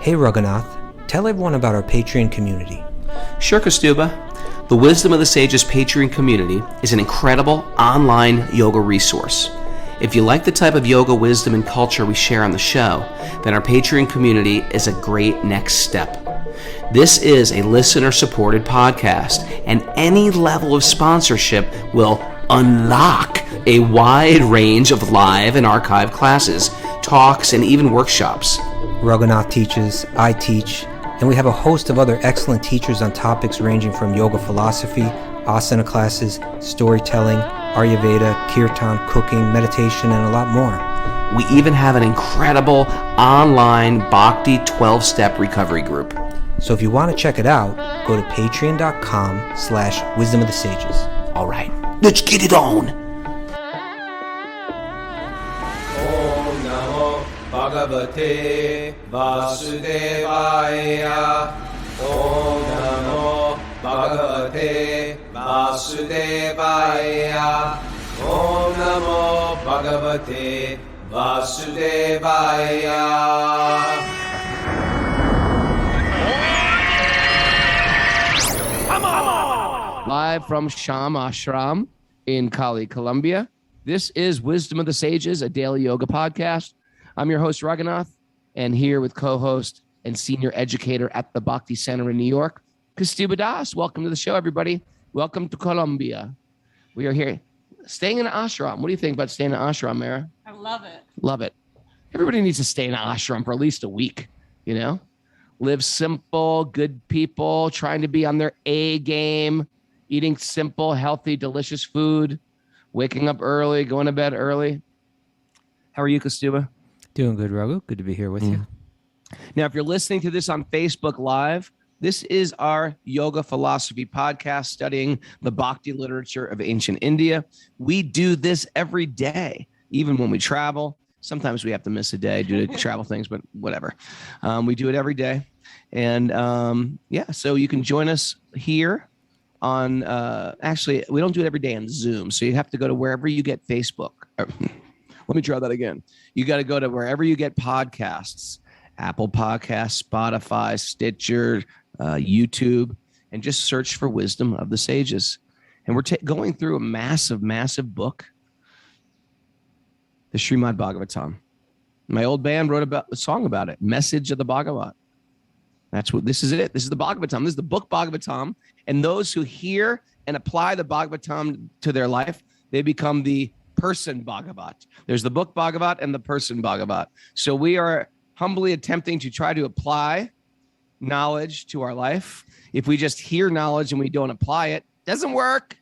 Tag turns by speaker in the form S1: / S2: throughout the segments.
S1: Hey Raghunath, tell everyone about our Patreon community.
S2: Sure, Kaustubha. The Wisdom of the Sages Patreon community is an incredible online yoga resource. If you like the type of yoga wisdom and culture we share on the show, then our Patreon community is a great next step. This is a listener-supported podcast, and any level of sponsorship will unlock a wide range of live and archived classes, talks, and even workshops.
S1: Raghunath teaches, I teach, and we have a host of other excellent teachers on topics ranging from yoga philosophy, asana classes, storytelling, Ayurveda, kirtan, cooking, meditation, and a lot more.
S2: We even have an incredible online Bhakti 12-step recovery group.
S1: So if you want to check it out, go to patreon.com/wisdom of the sages.
S2: All right, let's get it on.
S3: Om Namo Bhagavate Vasudevaya. Om Namo Bhagavate Vasudevaya. Om Namo Bhagavate Vasudevaya.
S4: Live from Ashram in Cali, Colombia. This is Wisdom of the Sages, a daily yoga podcast. I'm your host, Raghunath, and here with co-host and senior educator at the Bhakti Center in New York, Kaustubha Das. Welcome to the show, everybody. Welcome to Colombia. We are here staying in an ashram. What do you think about staying in an ashram, Mara?
S5: I love it.
S4: Love it. Everybody needs to stay in an ashram for at least a week, you know? Live simple, good people, trying to be on their A game, eating simple, healthy, delicious food, waking up early, going to bed early. How are you, Kaustubha?
S1: Doing good, Raghu. Good to be here with you.
S4: Now, if you're listening to this on Facebook Live, this is our yoga philosophy podcast studying the Bhakti literature of ancient India. We do this every day, even when we travel. Sometimes we have to miss a day due to travel things, but whatever. We do it every day. And so you can join us here on, actually, we don't do it every day on Zoom. So you have to go to wherever you get Facebook. Let me try that again. You got to go to wherever you get podcasts, Apple Podcasts, Spotify, Stitcher, YouTube, and just search for Wisdom of the Sages. And we're going through a massive, massive book, the Srimad Bhagavatam. My old band wrote a song about it, Message of the Bhagavat. That's what this is. This is the Bhagavatam. This is the book Bhagavatam. And those who hear and apply the Bhagavatam to their life, they become the person Bhagavat. There's the book Bhagavat and the person Bhagavat. So we are humbly attempting to try to apply knowledge to our life. If we just hear knowledge and we don't apply it, doesn't work.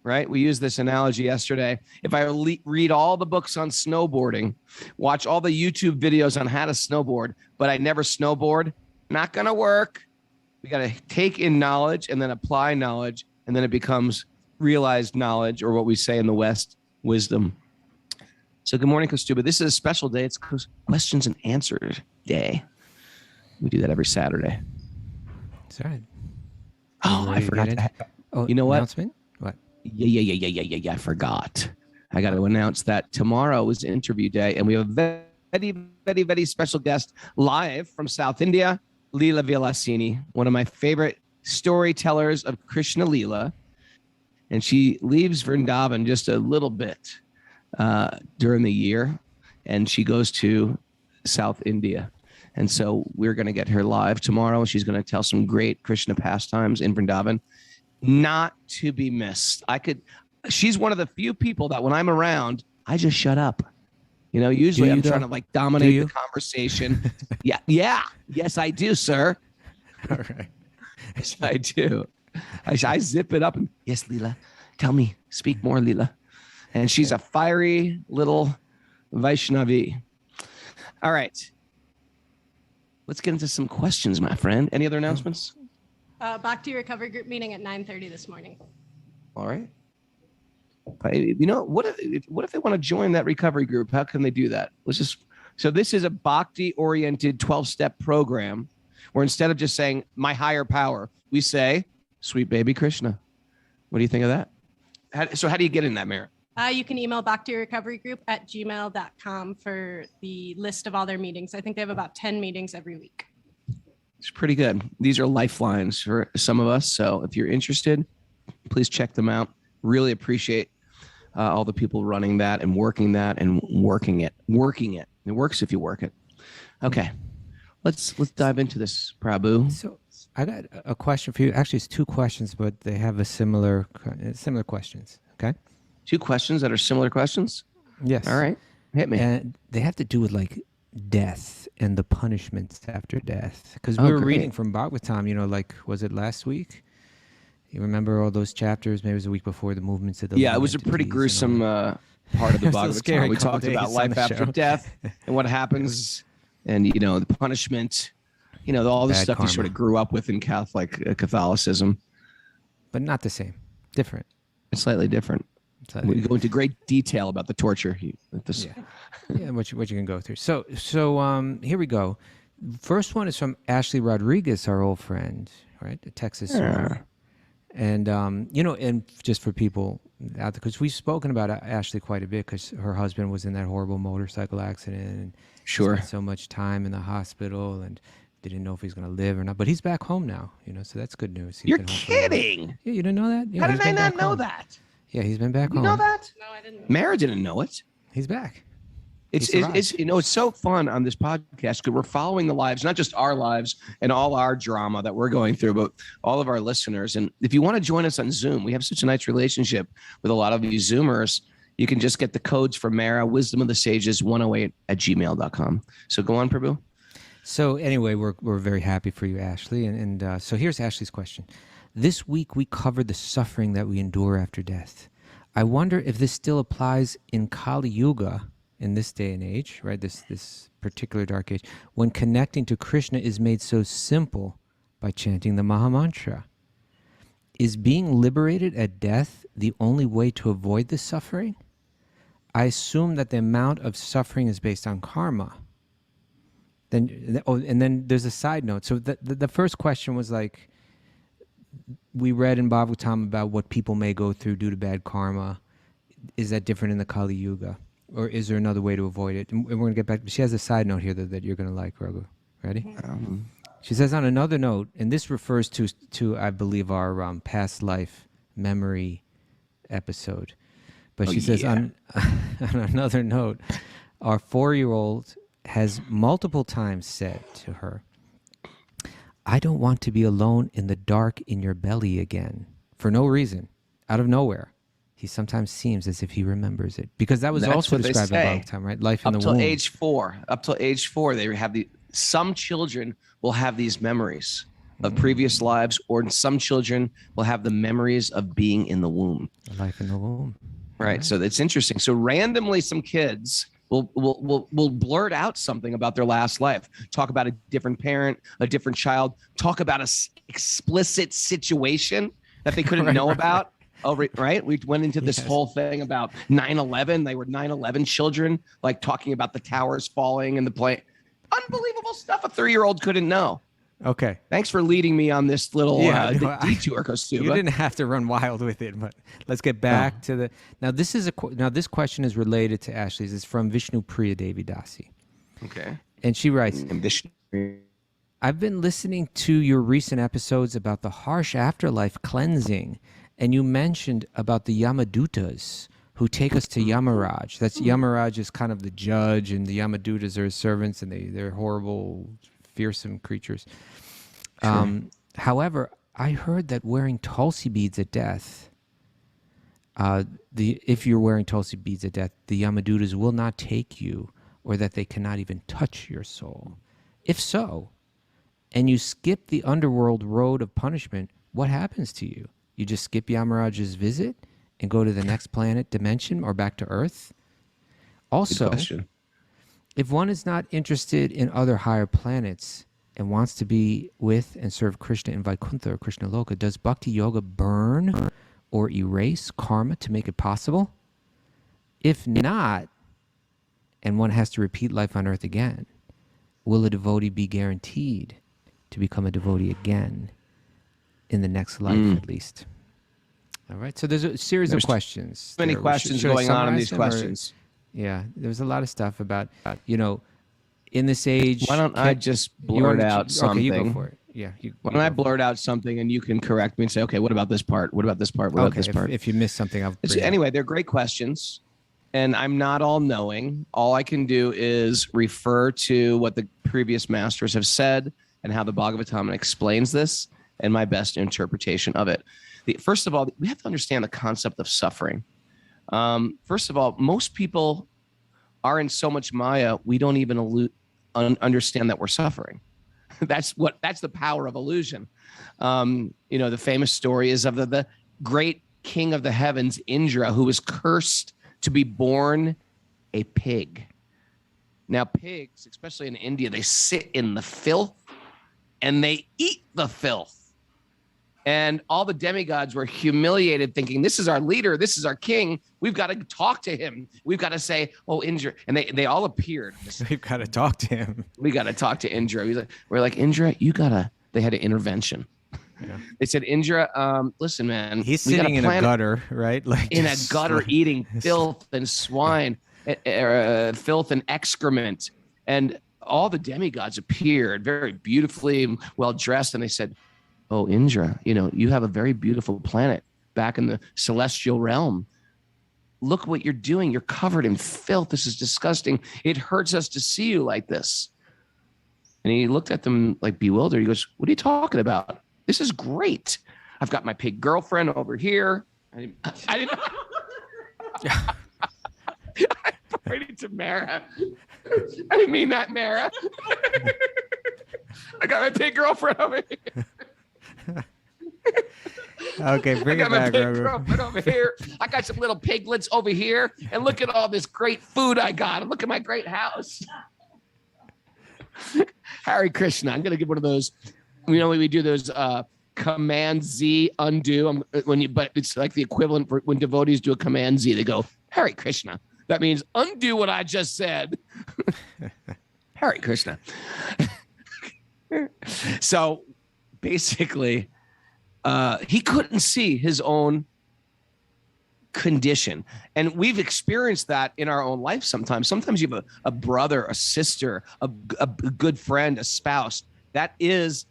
S4: Right? We used this analogy yesterday. If I read all the books on snowboarding, watch all the YouTube videos on how to snowboard, but I never snowboard, not going to work. We got to take in knowledge and then apply knowledge, and then it becomes realized knowledge, or what we say in the West, wisdom. So good morning, Kaustubha. This is a special day. It's questions and answers day. We do that every Saturday.
S1: That's right.
S4: Oh, I forgot. You know what?
S1: Announcement? What?
S4: Yeah. I forgot. I got to announce that tomorrow is interview day, and we have a very, very, very special guest live from South India, Leela Vilasini, one of my favorite storytellers of Krishna Leela. And she leaves Vrindavan just a little bit during the year, and she goes to South India. And so we're going to get her live tomorrow. She's going to tell some great Krishna pastimes in Vrindavan. Not to be missed. She's one of the few people that when I'm around, I just shut up. You know, usually I'm trying to like dominate the conversation. Yeah. Yes, I do, sir.
S1: All right.
S4: Yes, I do. I zip it up and yes, Leela, tell me, speak more, Leela. And she's a fiery little Vaishnavi. All right. Let's get into some questions, my friend. Any other announcements?
S5: Bhakti Recovery Group meeting at 9:30 this morning.
S4: All right. You know, what if they want to join that recovery group? How can they do that? So this is a Bhakti-oriented 12-step program where instead of just saying my higher power, we say, sweet baby Krishna. What do you think of that? How do you get in that, Mara?
S5: You can email bhaktirecoverygroup@gmail.com for the list of all their meetings. I think they have about 10 meetings every week.
S4: It's pretty good. These are lifelines for some of us. So if you're interested, please check them out. Really appreciate all the people running that and working and working it. It works if you work it. Okay, let's dive into this, Prabhu.
S1: So I got a question for you. Actually, it's two questions, but they have a similar questions. Okay.
S4: Two questions that are similar questions.
S1: Yes.
S4: All right. Hit me.
S1: And they have to do with like death and the punishments after death. Because we were reading from Bhagavad-gita, like, was it last week? You remember all those chapters? Maybe it was a week before the movements of the
S4: it was a pretty gruesome part of the Bhagavad-gita. We talked about life after death and what happens, and the punishment. All the stuff you sort of grew up with in Catholicism,
S1: but not the same. Different.
S4: It's slightly different. We go into great detail about the torture.
S1: What you can go through. So here we go. First one is from Ashley Rodriguez, our old friend, right? The Texas. And and just for people out there, because we've spoken about Ashley quite a bit, because her husband was in that horrible motorcycle accident, and spent so much time in the hospital, and didn't know if he's going to live or not. But he's back home now, so that's good news.
S4: You're kidding?
S1: Yeah, you didn't know that?
S4: How did I not know that?
S1: Yeah, he's been back home.
S4: You know that?
S5: No, I didn't.
S4: Mara didn't know it.
S1: He's back.
S4: It's so fun on this podcast because we're following the lives, not just our lives and all our drama that we're going through, but all of our listeners. And if you want to join us on Zoom, we have such a nice relationship with a lot of you Zoomers. You can just get the codes from Mara, Wisdom of the Sages 108@gmail.com. So go on, Prabhu.
S1: So anyway, we're very happy for you, Ashley. And so here's Ashley's question. This week we covered the suffering that we endure after death. I wonder if this still applies in Kali Yuga, in this day and age, right? This particular dark age, when connecting to Krishna is made so simple by chanting the Maha Mantra. Is being liberated at death the only way to avoid this suffering? I assume that the amount of suffering is based on karma. And then there's a side note. So the first question was like, we read in Bhagavatam about what people may go through due to bad karma. Is that different in the Kali Yuga? Or is there another way to avoid it? And we're going to get back. She has a side note here that you're going to like, Raghu. Ready? She says, on another note, and this refers to I believe, our past life memory episode. But she says, on another note, our 4-year-old has multiple times said to her, I don't want to be alone in the dark in your belly again, for no reason, out of nowhere. He sometimes seems as if he remembers it. Because that was also described in Bhagavatam, right? Life in the womb. Up till age 4, they have some children will have these memories of previous lives, or some children will have the memories of being in the womb. Life in the womb.
S4: Right. So it's interesting. So randomly, some kids will blurt out something about their last life, talk about a different parent, a different child, talk about an explicit situation that they couldn't know about. Oh, right. We went into this whole thing about 9/11. They were 9/11 children, like talking about the towers falling and the plane. Unbelievable stuff a 3-year-old couldn't know.
S1: Okay.
S4: Thanks for leading me on this little detour, Kaustubha.
S1: You didn't have to run wild with it, but let's get back to the. Now this question is related to Ashley's. It's from Vishnu Priya Devi Dasi.
S4: Okay.
S1: And she writes, I've been listening to your recent episodes about the harsh afterlife cleansing, and you mentioned about the Yamadutas who take us to Yamaraj. That's Yamaraj is kind of the judge, and the Yamadutas are his servants, and they're horrible, fearsome creatures. Sure. However, I heard that wearing Tulsi beads at death, if you're wearing Tulsi beads at death, the Yamadutas will not take you, or that they cannot even touch your soul. If so, and you skip the underworld road of punishment, what happens to you? You just skip Yamaraj's visit and go to the next planet dimension or back to Earth? Also, if one is not interested in other higher planets and wants to be with and serve Krishna in Vaikuntha or Krishna Loka, does Bhakti Yoga burn or erase karma to make it possible? If not, and one has to repeat life on Earth again, will a devotee be guaranteed to become a devotee again in the next life at least? All right, so there's a series of questions.
S4: Many questions going on in these questions.
S1: Yeah, there was a lot of stuff about, in this age.
S4: Why don't I just blurt out something?
S1: Okay, you go for it. Yeah.
S4: Why don't I blurt out something and you can correct me and say, okay, what about this part? What about this part? What about this part?
S1: If you missed something, I'll bring it up.
S4: Anyway, they're great questions. And I'm not all knowing. All I can do is refer to what the previous masters have said and how the Bhagavatam explains this and my best interpretation of it. First of all, we have to understand the concept of suffering. First of all, most people are in so much Maya, we don't even understand that we're suffering. That's the power of illusion. The famous story is of the great king of the heavens, Indra, who was cursed to be born a pig. Now, pigs, especially in India, they sit in the filth and they eat the filth. And all the demigods were humiliated, thinking, this is our leader, this is our king. We've got to talk to him. We've got to say, oh, Indra. And they all appeared.
S1: We've got to talk to him.
S4: We got to talk to Indra. We're like, Indra, they had an intervention. Yeah. They said, Indra, listen, man.
S1: He's sitting in a gutter, right? Like
S4: in a gutter eating filth and swine, filth and excrement. And all the demigods appeared very beautifully well dressed. And they said, oh, Indra, you have a very beautiful planet back in the celestial realm. Look what you're doing. You're covered in filth. This is disgusting. It hurts us to see you like this. And he looked at them like bewildered. He goes, what are you talking about? This is great. I've got my pig girlfriend over here. I didn't I pointed to Mara. I didn't mean that, Mara. I got my pig girlfriend over here.
S1: Okay, bring it back,
S4: over here. I got some little piglets over here, and look at all this great food I got. And look at my great house. Hare Krishna. I'm gonna get one of those. We do those Command Z undo. But it's like the equivalent for when devotees do a Command Z. They go Hare Krishna. That means undo what I just said. Hare Krishna. So basically, he couldn't see his own condition. And we've experienced that in our own life sometimes. Sometimes you have a brother, a sister, a good friend, a spouse that is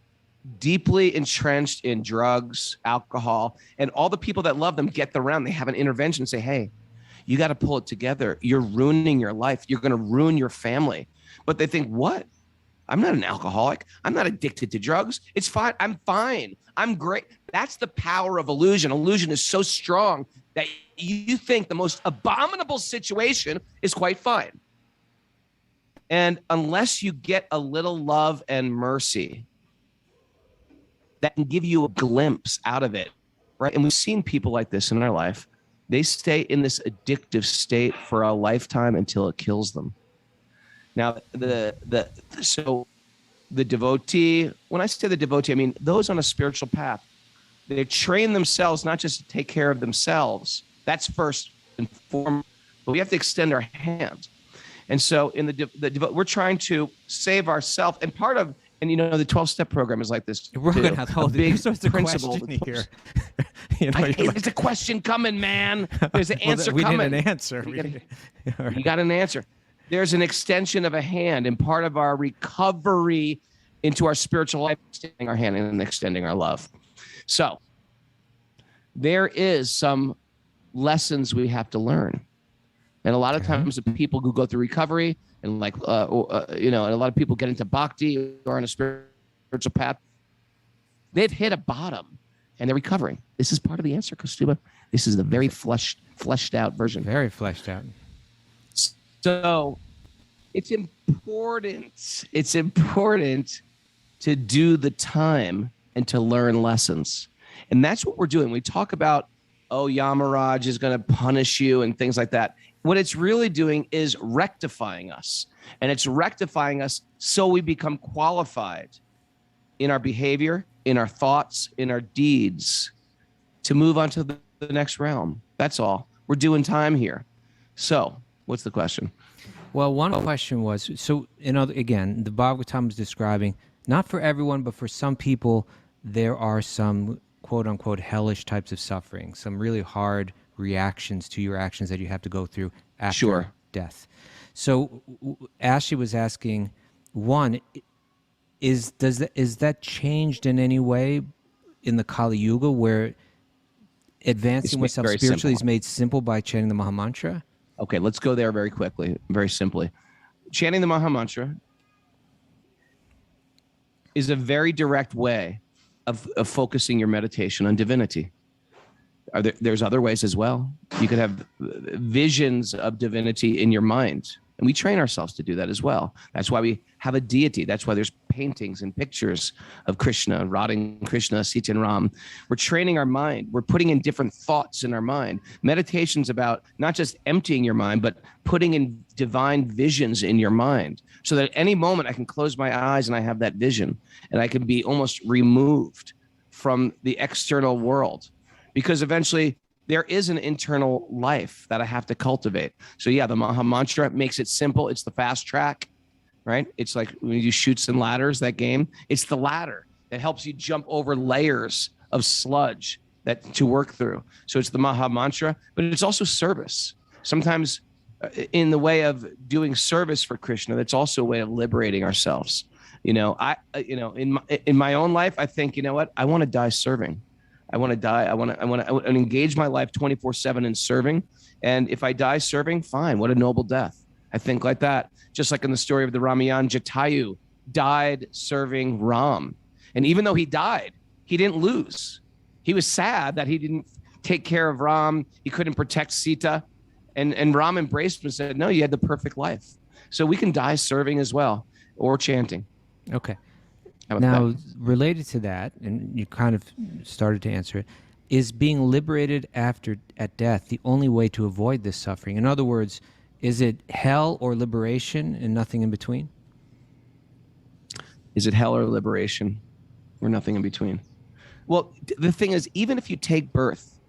S4: deeply entrenched in drugs, alcohol, and all the people that love them get around. They have an intervention and say, hey, you got to pull it together. You're ruining your life. You're going to ruin your family. But they think, what? I'm not an alcoholic. I'm not addicted to drugs. It's fine. I'm fine. I'm great. That's the power of illusion. Illusion is so strong that you think the most abominable situation is quite fine. And unless you get a little love and mercy that can give you a glimpse out of it, right? And we've seen people like this in our life. They stay in this addictive state for a lifetime until it kills them. Now, so the devotee, when I say the devotee, I mean those on a spiritual path. They train themselves not just to take care of themselves. That's first and foremost, but we have to extend our hand. And so in we're trying to save ourselves. And part of, and the 12-step program is like this.
S1: We're going to hold
S4: big
S1: principle here.
S4: There's a question coming, man. There's an answer coming.
S1: We need an answer.
S4: You got an answer. There's an extension of a hand, and part of our recovery into our spiritual life, extending our hand and extending our love. So there is some lessons we have to learn. And a lot of times the people who go through recovery and and a lot of people get into bhakti or on a spiritual path, they've hit a bottom and they're recovering. This is part of the answer, Kaustubha. This is the very fleshed out version.
S1: Very fleshed out.
S4: So it's important to do the time and to learn lessons. And that's what we're doing. We talk about, Yamaraj is going to punish you and things like that. What it's really doing is rectifying us. And it's rectifying us so we become qualified in our behavior, in our thoughts, in our deeds to move on to the next realm. That's all. We're doing time here. So what's the question?
S1: Well, one question was, so, again, the Bhagavatam is describing, not for everyone, but for some people, there are some quote-unquote hellish types of suffering, some really hard reactions to your actions that you have to go through after death. So Ashley was asking, One, is that changed in any way in the Kali Yuga where advancing oneself
S4: very
S1: spiritually is
S4: simple.
S1: made simple by chanting the Maha Mantra?
S4: Okay, let's go there very quickly, very simply. Chanting the Maha Mantra is a very direct way of focusing your meditation on divinity. There's other ways as well. You could have visions of divinity in your mind. And we train ourselves to do that as well. That's why we have a deity. That's why there's paintings and pictures of Krishna, Radha Krishna, Sita and Ram. We're training our mind. We're putting in different thoughts in our mind. Meditation's about not just emptying your mind, but putting in divine visions in your mind so that at any moment I can close my eyes and I have that vision and I can be almost removed from the external world. Because eventually there is an internal life that I have to cultivate. So yeah, the Maha Mantra makes it simple. It's the fast track, right? It's like when you do Chutes and Ladders, that game. It's the ladder that helps you jump over layers of sludge that to work through. So it's the Maha Mantra, but it's also service. Sometimes in the way of doing service for Krishna, that's also a way of liberating ourselves. In my own life, I think, you know what? I want to die serving. I want to die. I want to engage my life 24/7 in serving. And if I die serving, fine. What a noble death. I think like that. Just like in the story of the Ramayan, Jatayu died serving Ram. And even though he died, he didn't lose. He was sad that he didn't take care of Ram. He couldn't protect Sita. And Ram embraced him and said, no, you had the perfect life. So we can die serving as well, or chanting.
S1: Okay. Now, related to that, and you kind of started to answer it, is being liberated at death the only way to avoid this suffering? In other words, is it hell or liberation and nothing in between?
S4: Is it hell or liberation or nothing in between? Well, the thing is, even if you take birth,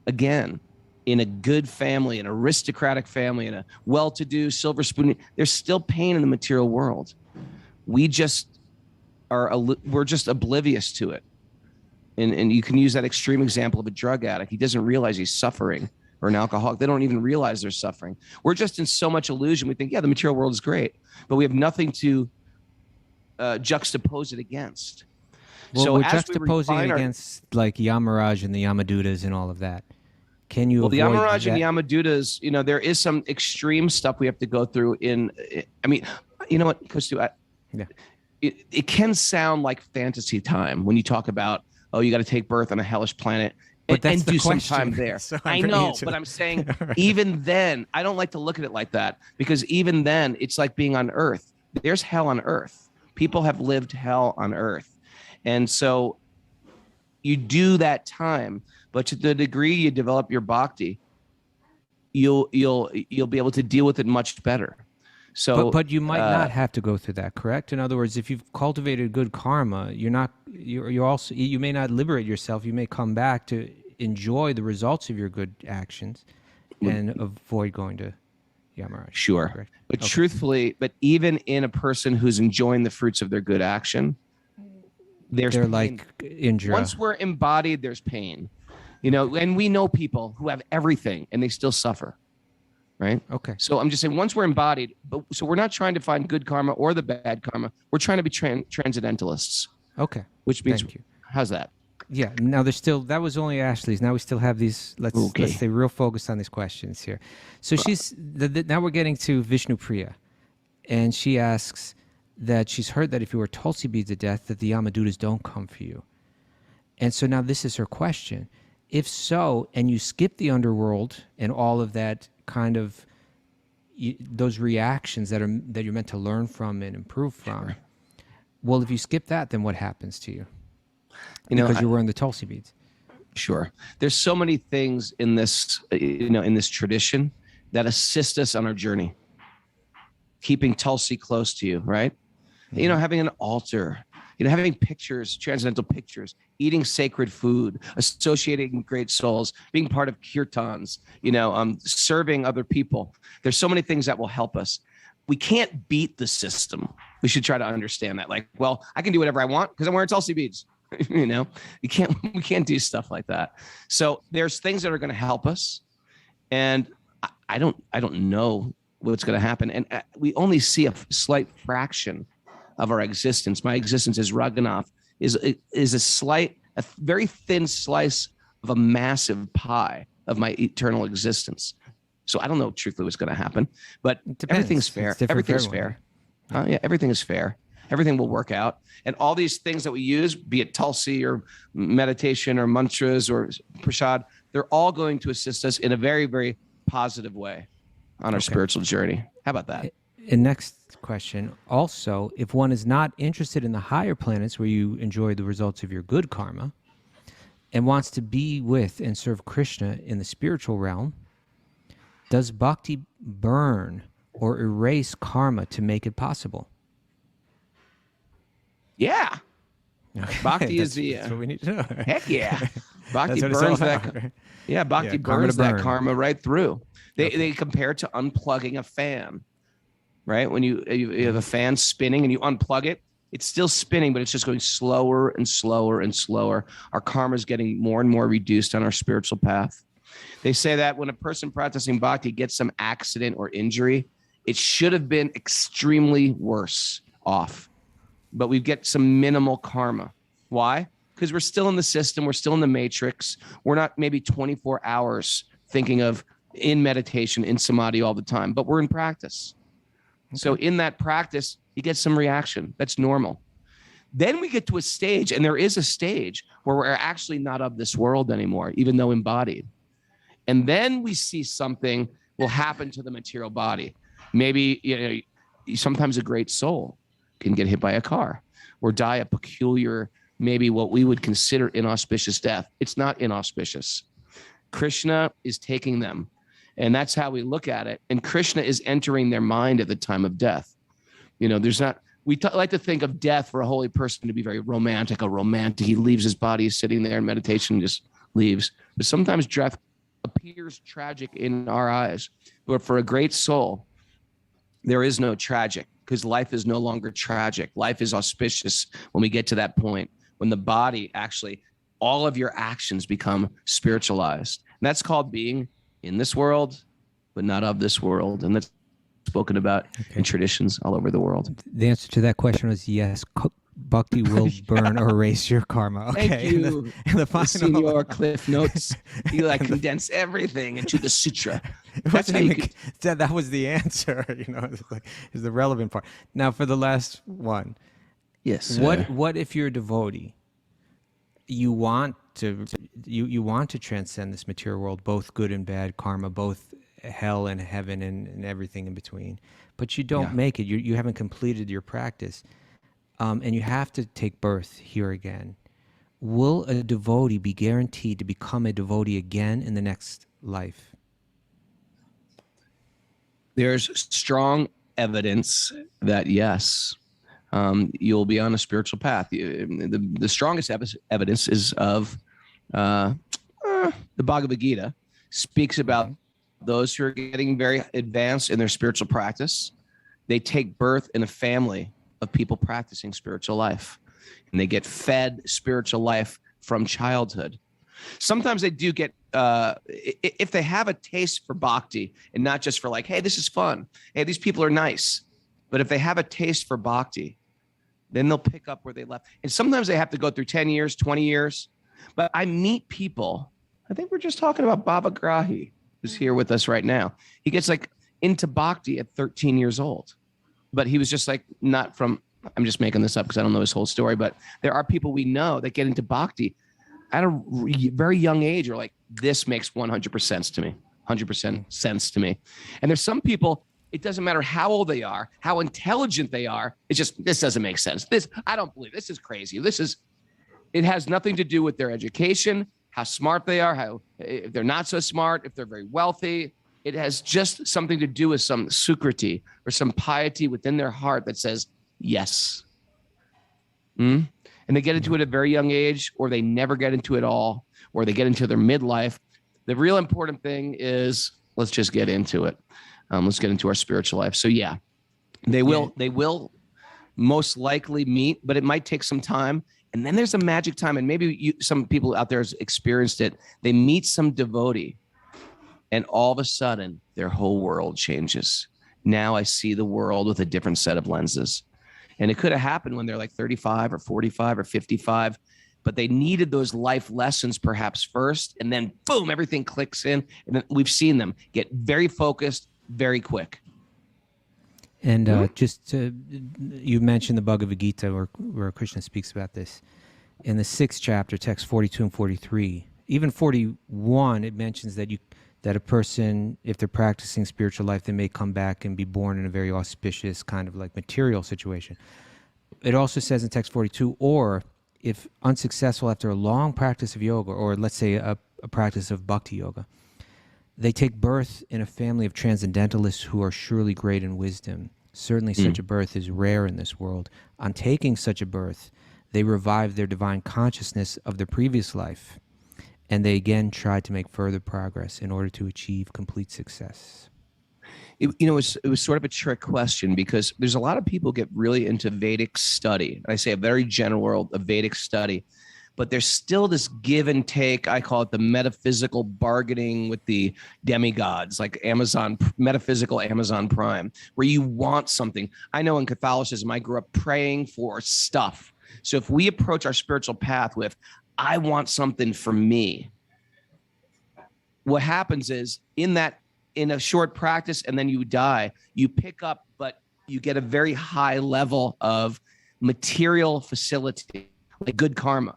S4: again, in a good family, an aristocratic family, in a well-to-do silver spoon, there's still pain in the material world. We're just oblivious to it. And you can use that extreme example of a drug addict. He doesn't realize he's suffering, or an alcoholic. They don't even realize they're suffering. We're just in so much illusion. We think, yeah, the material world is great, but we have nothing to juxtapose it against.
S1: Well,
S4: so
S1: we're juxtaposing it against like Yamaraj and the Yamadutas and all of that. Can you avoid
S4: the Yamaraj
S1: that?
S4: and Yamadutas, there is some extreme stuff we have to go through you know what, Kaustubha?
S1: Yeah.
S4: It can sound like fantasy time when you talk about, oh, you got to take birth on a hellish planet and do some time there.
S1: So
S4: I know, but I'm saying even then, I don't like to look at it like that, because even then it's like being on Earth. There's hell on Earth. People have lived hell on Earth. And so you do that time, but to the degree you develop your bhakti, you'll be able to deal with it much better. So,
S1: but you might not have to go through that, correct? In other words, if you've cultivated good karma, you may not liberate yourself. You may come back to enjoy the results of your good actions and avoid going to Yamaraj.
S4: Sure.
S1: Correct?
S4: But
S1: Okay.
S4: truthfully, but even in a person who's enjoying the fruits of their good action, they're pain.
S1: Like Indra.
S4: Once we're embodied, there's pain. And we know people who have everything and they still suffer. Right.
S1: Okay.
S4: So I'm just saying, once we're embodied, so we're not trying to find good karma or the bad karma. We're trying to be transcendentalists.
S1: Okay.
S4: Which means,
S1: Thank you.
S4: How's that?
S1: Yeah. Now that was only Ashley's. Now we still have these. Let's stay real focused on these questions here. So now we're getting to Vishnu Priya, and she asks that she's heard that if you were Tulsi beads of death, that the Yamadutas don't come for you. And so now this is her question. If so, and you skip the underworld and all of that kind of those reactions that you're meant to learn from and improve from. Sure. Well, if you skip that, then what happens to you? Because you're wearing the Tulsi beads.
S4: Sure. There's so many things in this, in this tradition that assist us on our journey. Keeping Tulsi close to you, right? Mm-hmm. Having an altar, having pictures, transcendental pictures, eating sacred food, associating great souls, being part of kirtans, serving other people. There's so many things that will help us. We can't beat the system. We should try to understand that. Like, well, I can do whatever I want because I'm wearing Tulsi beads. We can't do stuff like that. So there's things that are going to help us. And I don't know what's going to happen. And we only see a slight fraction of our existence. My existence as Raghunath is a very thin slice of a massive pie of my eternal existence. So I don't know truthfully what's going to happen, but everything's fair. Everything's fair. Yeah, everything is fair. Everything will work out. And all these things that we use, be it Tulsi or meditation or mantras or prasad, they're all going to assist us in a very, very positive way on our spiritual journey. How about that?
S1: And next question. Also, if one is not interested in the higher planets where you enjoy the results of your good karma and wants to be with and serve Krishna in the spiritual realm, does bhakti burn or erase karma to make it possible?
S4: Yeah.
S1: Okay.
S4: Bhakti is the
S1: that's what we need to know.
S4: heck yeah. Bhakti
S1: That's what it's
S4: burns
S1: all
S4: that.
S1: about, right?
S4: Yeah, Bhakti
S1: karma
S4: burns
S1: to
S4: that
S1: burn.
S4: karma right through. They compare it to unplugging a fan, right? When you have a fan spinning and you unplug it, it's still spinning, but it's just going slower and slower and slower. Our karma is getting more and more reduced on our spiritual path. They say that when a person practicing bhakti gets some accident or injury, it should have been extremely worse off, but we get some minimal karma. Why? Because we're still in the system. We're still in the matrix. We're not maybe 24 hours thinking of in meditation, in samadhi all the time, but we're in practice. Okay. So in that practice, you get some reaction. That's normal. Then we get to a stage, and there is a stage where we're actually not of this world anymore, even though embodied. And then we see something will happen to the material body. Maybe, sometimes a great soul can get hit by a car or die a peculiar, maybe what we would consider inauspicious death. It's not inauspicious. Krishna is taking them, and that's how we look at it. And Krishna is entering their mind at the time of death. There's not, like to think of death for a holy person to be very romantic, he leaves his body, he's sitting there in meditation, just leaves. But sometimes death appears tragic in our eyes. But for a great soul, there is no tragic, because life is no longer tragic. Life is auspicious when we get to that point, when the body actually, all of your actions become spiritualized. And that's called being in this world, but not of this world. And that's spoken about in traditions all over the world.
S1: The answer to that question was yes. Bhakti will burn or erase your karma. Okay.
S4: Thank you.
S1: And the final
S4: Senior Cliff Notes. You condense everything into the sutra. That's how you could...
S1: that was the answer. Is the relevant part. Now for the last one.
S4: Yes. Sir.
S1: What if you're a devotee? You want to transcend this material world, both good and bad karma, both hell and heaven and everything in between, but you don't make it. You haven't completed your practice. And you have to take birth here again. Will a devotee be guaranteed to become a devotee again in the next life?
S4: There's strong evidence that yes, you'll be on a spiritual path. The strongest evidence is of the Bhagavad-gita, speaks about those who are getting very advanced in their spiritual practice. They take birth in a family of people practicing spiritual life, and they get fed spiritual life from childhood. Sometimes they do get, if they have a taste for bhakti, and not just for like, hey, this is fun. Hey, these people are nice. But if they have a taste for bhakti, then they'll pick up where they left. And sometimes they have to go through 10 years, 20 years. But I meet people, I think we're just talking about Baba Grahi, who's here with us right now. He gets into bhakti at 13 years old. But he was just not from, I'm just making this up because I don't know his whole story, but there are people we know that get into bhakti at a very young age, or this makes 100% sense to me, 100% sense to me. And there's some people, it doesn't matter how old they are, how intelligent they are. It's just, this doesn't make sense. I don't believe this is crazy. It has nothing to do with their education, how smart they are, if they're not so smart, if they're very wealthy. It has just something to do with some sukriti or some piety within their heart that says yes. And they get into it at a very young age, or they never get into it at all, or they get into their midlife. The real important thing is, let's just get into it. Let's get into our spiritual life. So yeah, they will most likely meet, but it might take some time. And then there's a magic time, and maybe some people out there has experienced it. They meet some devotee, and all of a sudden, their whole world changes. Now I see the world with a different set of lenses. And it could have happened when they're like 35 or 45 or 55, but they needed those life lessons perhaps first, and then boom, everything clicks in. And then we've seen them get very focused very quick.
S1: And you mentioned the Bhagavad-gita where Krishna speaks about this. In the 6th chapter, text 42 and 43, even 41, it mentions that a person, if they're practicing spiritual life, they may come back and be born in a very auspicious kind of like material situation. It also says in text 42, or if unsuccessful after a long practice of yoga, or let's say a practice of Bhakti-yoga, they take birth in a family of transcendentalists who are surely great in wisdom. Certainly such a birth is rare in this world. On taking such a birth, they revive their divine consciousness of their previous life, and they again try to make further progress in order to achieve complete success.
S4: It was sort of a trick question, because there's a lot of people get really into Vedic study. I say a very general world of Vedic study, but there's still this give and take. I call it the metaphysical bargaining with the demigods, like metaphysical Amazon Prime, where you want something. I know in Catholicism, I grew up praying for stuff. So if we approach our spiritual path with, I want something for me, what happens is in a short practice, and then you die, you pick up, but you get a very high level of material facility, like good karma.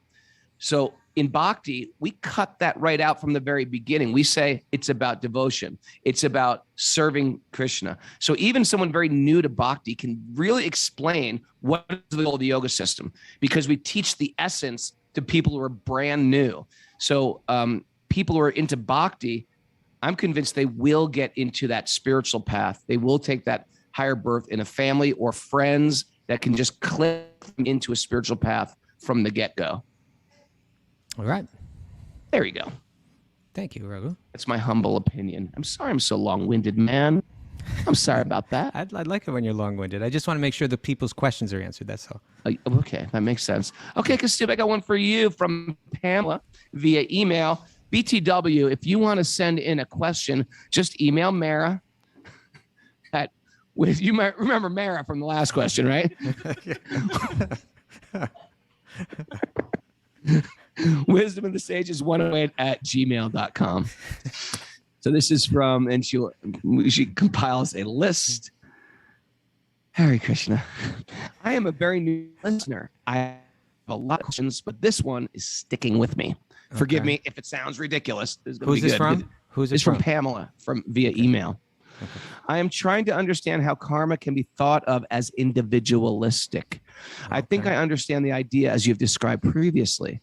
S4: So in Bhakti, we cut that right out from the very beginning. We say it's about devotion. It's about serving Krishna. So even someone very new to Bhakti can really explain what is the goal of the yoga system, because we teach the essence to people who are brand new. So people who are into Bhakti, I'm convinced they will get into that spiritual path. They will take that higher birth in a family or friends that can just click into a spiritual path from the get-go.
S1: All right.
S4: There you go.
S1: Thank you, Raghu.
S4: That's my humble opinion. I'm sorry I'm so long-winded, man. I'm sorry about that.
S1: I'd like it when you're long-winded. I just want to make sure the people's questions are answered. That's all.
S4: Okay, that makes sense. Okay, Kaustubha, I got one for you from Pamela via email. BTW, if you want to send in a question, just email Mara you might remember Mara from the last question, right? Wisdom of the Sages 108@gmail.com. So this is from, and she compiles a list. Hare Krishna. I am a very new listener. I have a lot of questions, but this one is sticking with me. Okay. Forgive me if it sounds ridiculous.
S1: Who's this from?
S4: It's from Pamela via email. Okay. I am trying to understand how karma can be thought of as individualistic. Okay. I think I understand the idea as you've described previously,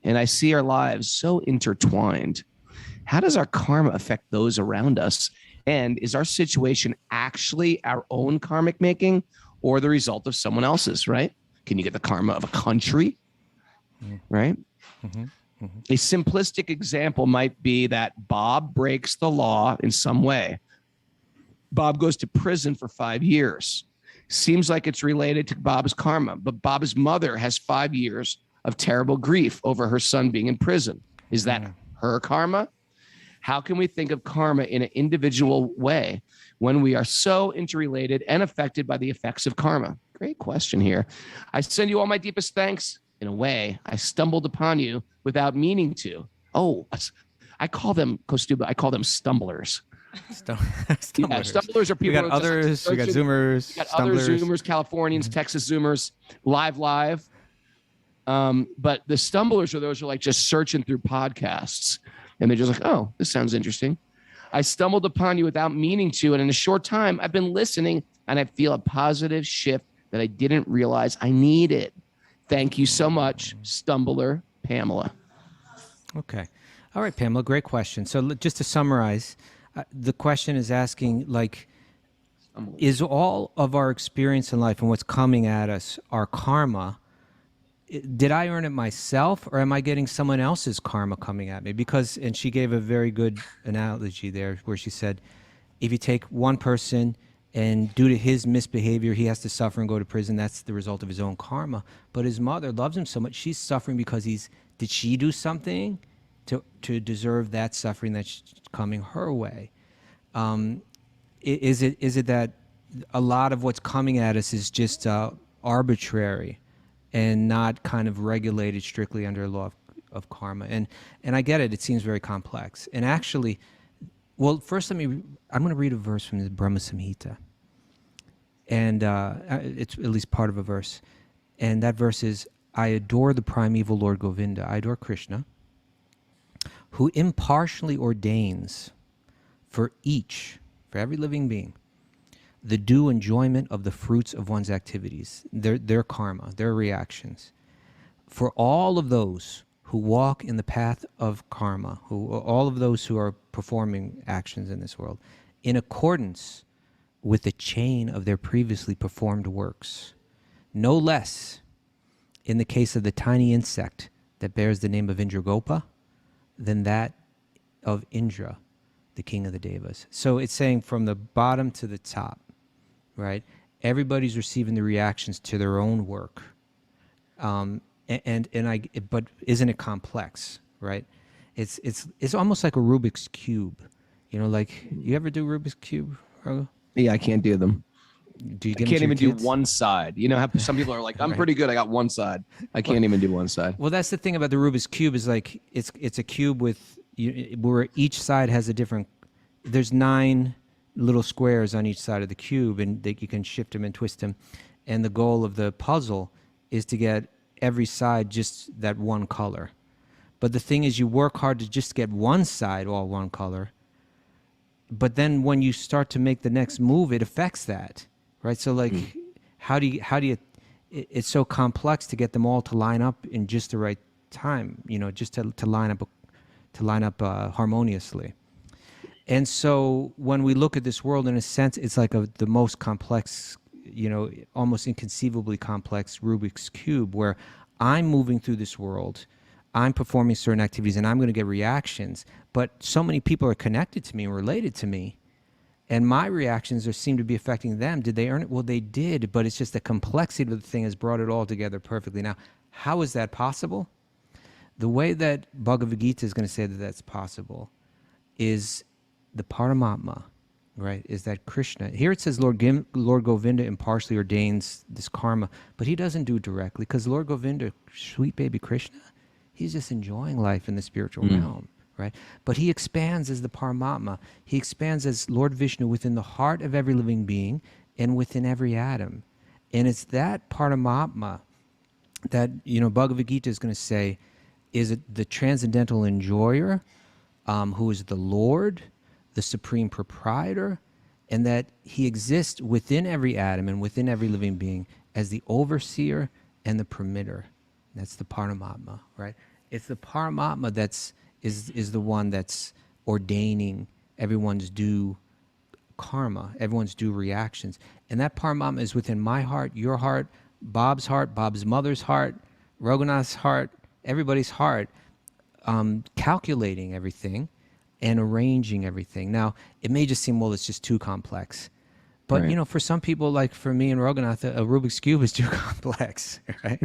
S4: and I see our lives so intertwined. How does our karma affect those around us? And is our situation actually our own karmic making or the result of someone else's, right? Can you get the karma of a country, right? Mm-hmm. Mm-hmm. A simplistic example might be that Bob breaks the law in some way. Bob goes to prison for 5 years. Seems like it's related to Bob's karma, but Bob's mother has 5 years of terrible grief over her son being in prison. Is that her karma? How can we think of karma in an individual way when we are so interrelated and affected by the effects of karma? Great question here. I send you all my deepest thanks. In a way, I stumbled upon you without meaning to. Oh, I call them, Kaustubha, I call them stumblers.
S1: Stumblers.
S4: Yeah, stumblers are people.
S1: We got others. We got Zoomers.
S4: We got other Zoomers, Californians, Texas Zoomers, live. But the stumblers are those who are like just searching through podcasts, and they're just like, oh, this sounds interesting. I stumbled upon you without meaning to, and in a short time, I've been listening, and I feel a positive shift that I didn't realize I needed. Thank you so much, Stumbler Pamela.
S1: Okay. All right, Pamela, great question. So just to summarize, the question is asking, like, is all of our experience in life and what's coming at us our karma? Did I earn it myself, or am I getting someone else's karma coming at me? Because, and she gave a very good analogy there where she said, if you take one person and due to his misbehavior, he has to suffer and go to prison, that's the result of his own karma. But his mother loves him so much, she's suffering because did she do something to deserve that suffering that's coming her way? Is it that a lot of what's coming at us is just arbitrary and not kind of regulated strictly under a law of karma. And I get it. It seems very complex. And actually, well, first I'm going to read a verse from the Brahma Samhita. And it's at least part of a verse. And that verse is, I adore the primeval Lord Govinda. I adore Krishna, who impartially ordains for every living being, the due enjoyment of the fruits of one's activities, their karma, their reactions. For all of those who walk in the path of karma, all of those who are performing actions in this world, in accordance with the chain of their previously performed works, no less in the case of the tiny insect that bears the name of Indragopa than that of Indra, the king of the Devas. So it's saying from the bottom to the top, right? Everybody's receiving the reactions to their own work. But isn't it complex, right? It's almost like a Rubik's Cube. You know, like, you ever do Rubik's Cube, Raghu?
S4: Yeah, I can't do them.
S1: Do you
S4: I can't even do one side. You know how some people are like, I'm pretty good. I got one side. I can't even do one side.
S1: Well, that's the thing about the Rubik's Cube is like it's a cube with where each side has a different. There's 9 little squares on each side of the cube, and you can shift them and twist them. And the goal of the puzzle is to get every side just that one color. But the thing is, you work hard to just get one side all one color. But then when you start to make the next move, it affects that. Right, so like, how do you? It's so complex to get them all to line up in just the right time. You know, just to line up harmoniously. And so when we look at this world, in a sense, it's like the most complex, you know, almost inconceivably complex Rubik's Cube, where I'm moving through this world, I'm performing certain activities, and I'm going to get reactions. But so many people are connected to me and related to me. And my reactions seem to be affecting them. Did they earn it? Well, they did, but it's just the complexity of the thing has brought it all together perfectly. Now, how is that possible? The way that Bhagavad-gita is going to say that that's possible is the Paramatma, right? Is that Krishna. Here it says Lord Govinda impartially ordains this karma, but he doesn't do it directly, because Lord Govinda, sweet baby Krishna, he's just enjoying life in the spiritual realm. Right? But he expands as the Paramatma. He expands as Lord Vishnu within the heart of every living being and within every atom. And it's that Paramatma that, you know, Bhagavad-gita is going to say is the transcendental enjoyer, who is the Lord, the supreme proprietor, and that he exists within every atom and within every living being as the overseer and the permitter. That's the Paramatma, right? It's the Paramatma is the one that's ordaining everyone's due karma, everyone's due reactions. And that Paramatma is within my heart, your heart, Bob's mother's heart, Raghunath's heart, everybody's heart, calculating everything and arranging everything. Now, it may just seem, well, it's just too complex. But, right, you know, for some people, like for me and Raghunath, a Rubik's Cube is too complex, right?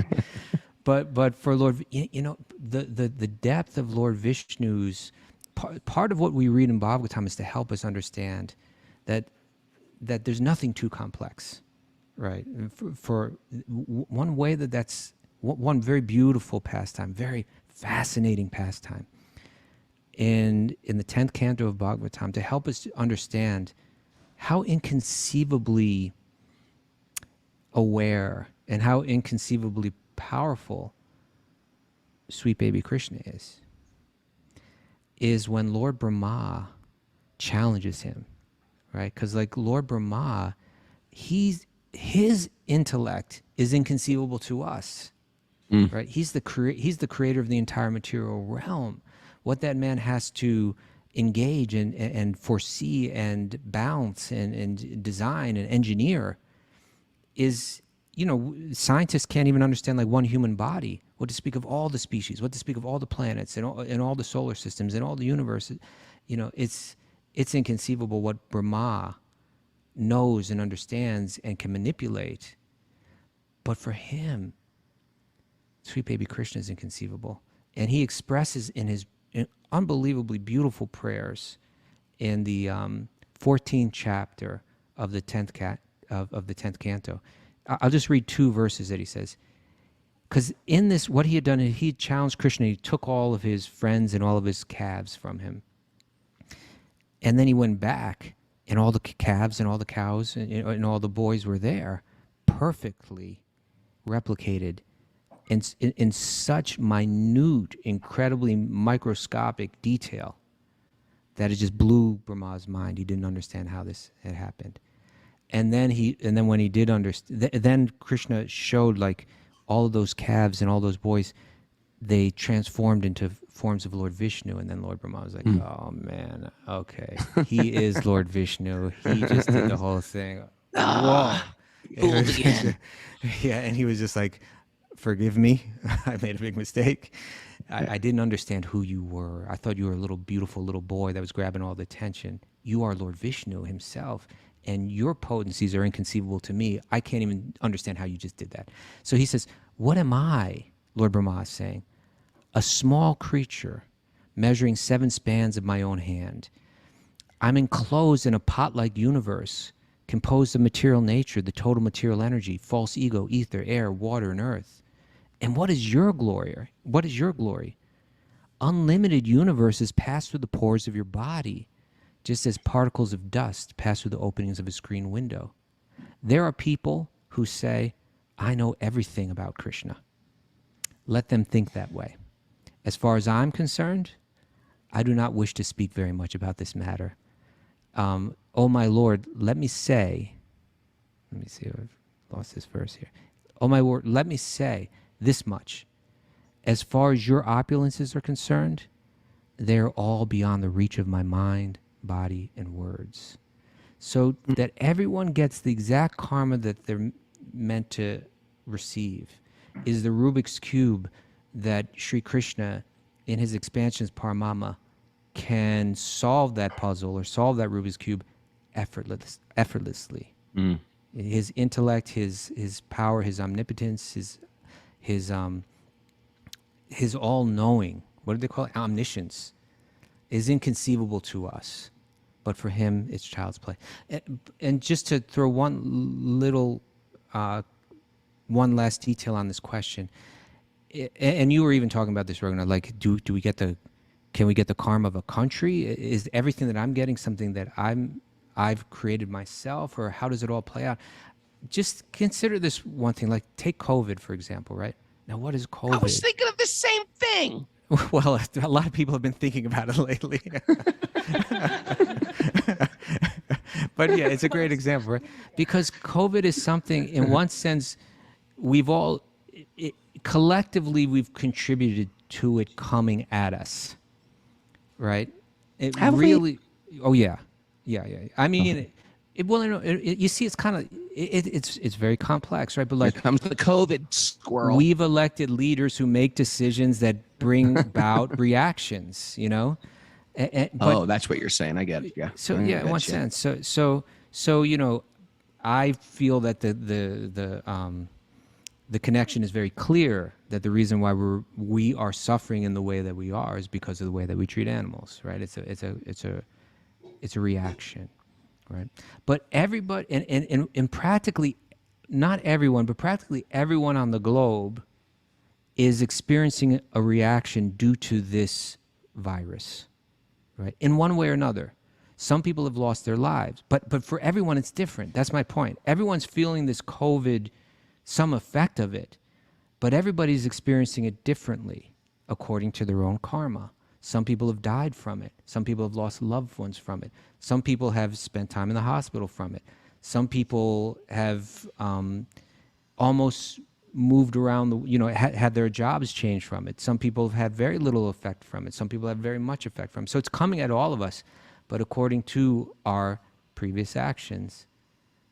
S1: But for Lord, you know, the depth of Lord Vishnu's, part of what we read in Bhagavatam is to help us understand that there's nothing too complex, right? For one way that's one very beautiful pastime, very fascinating pastime, in the 10th canto of Bhagavatam, to help us to understand how inconceivably aware and how inconceivably powerful sweet baby Krishna is when Lord Brahma challenges him, right? Because like Lord Brahma, his intellect is inconceivable to us, right? He's the creator of the entire material realm. What that man has to engage and foresee and balance and design and engineer is, you know, scientists can't even understand like one human body. What to speak of all the species, what to speak of all the planets and all the solar systems and all the universes. You know, it's inconceivable what Brahma knows and understands and can manipulate. But for him, sweet baby Krishna is inconceivable. And he expresses in his unbelievably beautiful prayers in the 14th chapter of the 10th of the 10th canto. I'll just read 2 verses that he says. Because in this, what he had done, he challenged Krishna. He took all of his friends and all of his calves from him. And then he went back, and all the calves and all the cows and all the boys were there, perfectly replicated in such minute, incredibly microscopic detail that it just blew Brahma's mind. He didn't understand how this had happened. And then when he did understand, then Krishna showed like all of those calves and all those boys, they transformed into forms of Lord Vishnu. And then Lord Brahma was like, oh man, okay. He is Lord Vishnu. He just did the whole thing. Whoa.
S2: Fooled again.
S1: Yeah, and he was just like, forgive me. I made a big mistake. I didn't understand who you were. I thought you were a little beautiful little boy that was grabbing all the attention. You are Lord Vishnu himself, and your potencies are inconceivable to me. I can't even understand how you just did that. So he says, what am I, Lord Brahma is saying? A small creature measuring 7 spans of my own hand. I'm enclosed in a pot-like universe composed of material nature, the total material energy, false ego, ether, air, water, and earth. And what is your glory? What is your glory? Unlimited universes pass through the pores of your body, just as particles of dust pass through the openings of a screen window. There are people who say, I know everything about Krishna. Let them think that way. As far as I'm concerned, I do not wish to speak very much about this matter. Oh my Lord, let me see if I've lost this verse here. Oh my Lord, let me say this much. As far as your opulences are concerned, they're all beyond the reach of my mind, body, and words. So that everyone gets the exact karma that they're meant to receive is the Rubik's Cube that Sri Krishna, in his expansions Paramama, can solve that puzzle or solve that Rubik's Cube effortlessly. His intellect, his power, his omnipotence, his all-knowing, what do they call it? Omniscience, is inconceivable to us. But for him, it's child's play. And just to throw one last detail on this question, and you were even talking about this, Raghunath, like, can we get the karma of a country? Is everything that I'm getting something that I've created myself, or how does it all play out? Just consider this one thing, like take COVID, for example, right? Now, what is COVID?
S4: I was thinking of the same thing.
S1: Well, a lot of people have been thinking about it lately. But yeah, it's a great example, right? Because COVID is something, in one sense, collectively we've contributed to it coming at us, right? It
S4: Have
S1: really, we? Oh yeah. I mean, you see, it's kind of it's very complex, right? But like,
S4: here comes the COVID squirrel.
S1: We've elected leaders who make decisions that bring about reactions, you know.
S4: But, that's what you're saying. I get it. Yeah.
S1: So yeah, in one sense. So you know, I feel that the connection is very clear, that the reason why we are suffering in the way that we are is because of the way that we treat animals, right? It's a reaction, right? But everybody, and practically, not everyone, but practically everyone on the globe is experiencing a reaction due to this virus, right? In one way or another. Some people have lost their lives, but for everyone it's different. That's my point. Everyone's feeling this COVID, some effect of it, but everybody's experiencing it differently according to their own karma. Some people have died from it. Some people have lost loved ones from it. Some people have spent time in the hospital from it. Some people have almost moved around, had their jobs changed from it. Some people have had very little effect from it. Some people have very much effect from it. So it's coming at all of us, but according to our previous actions,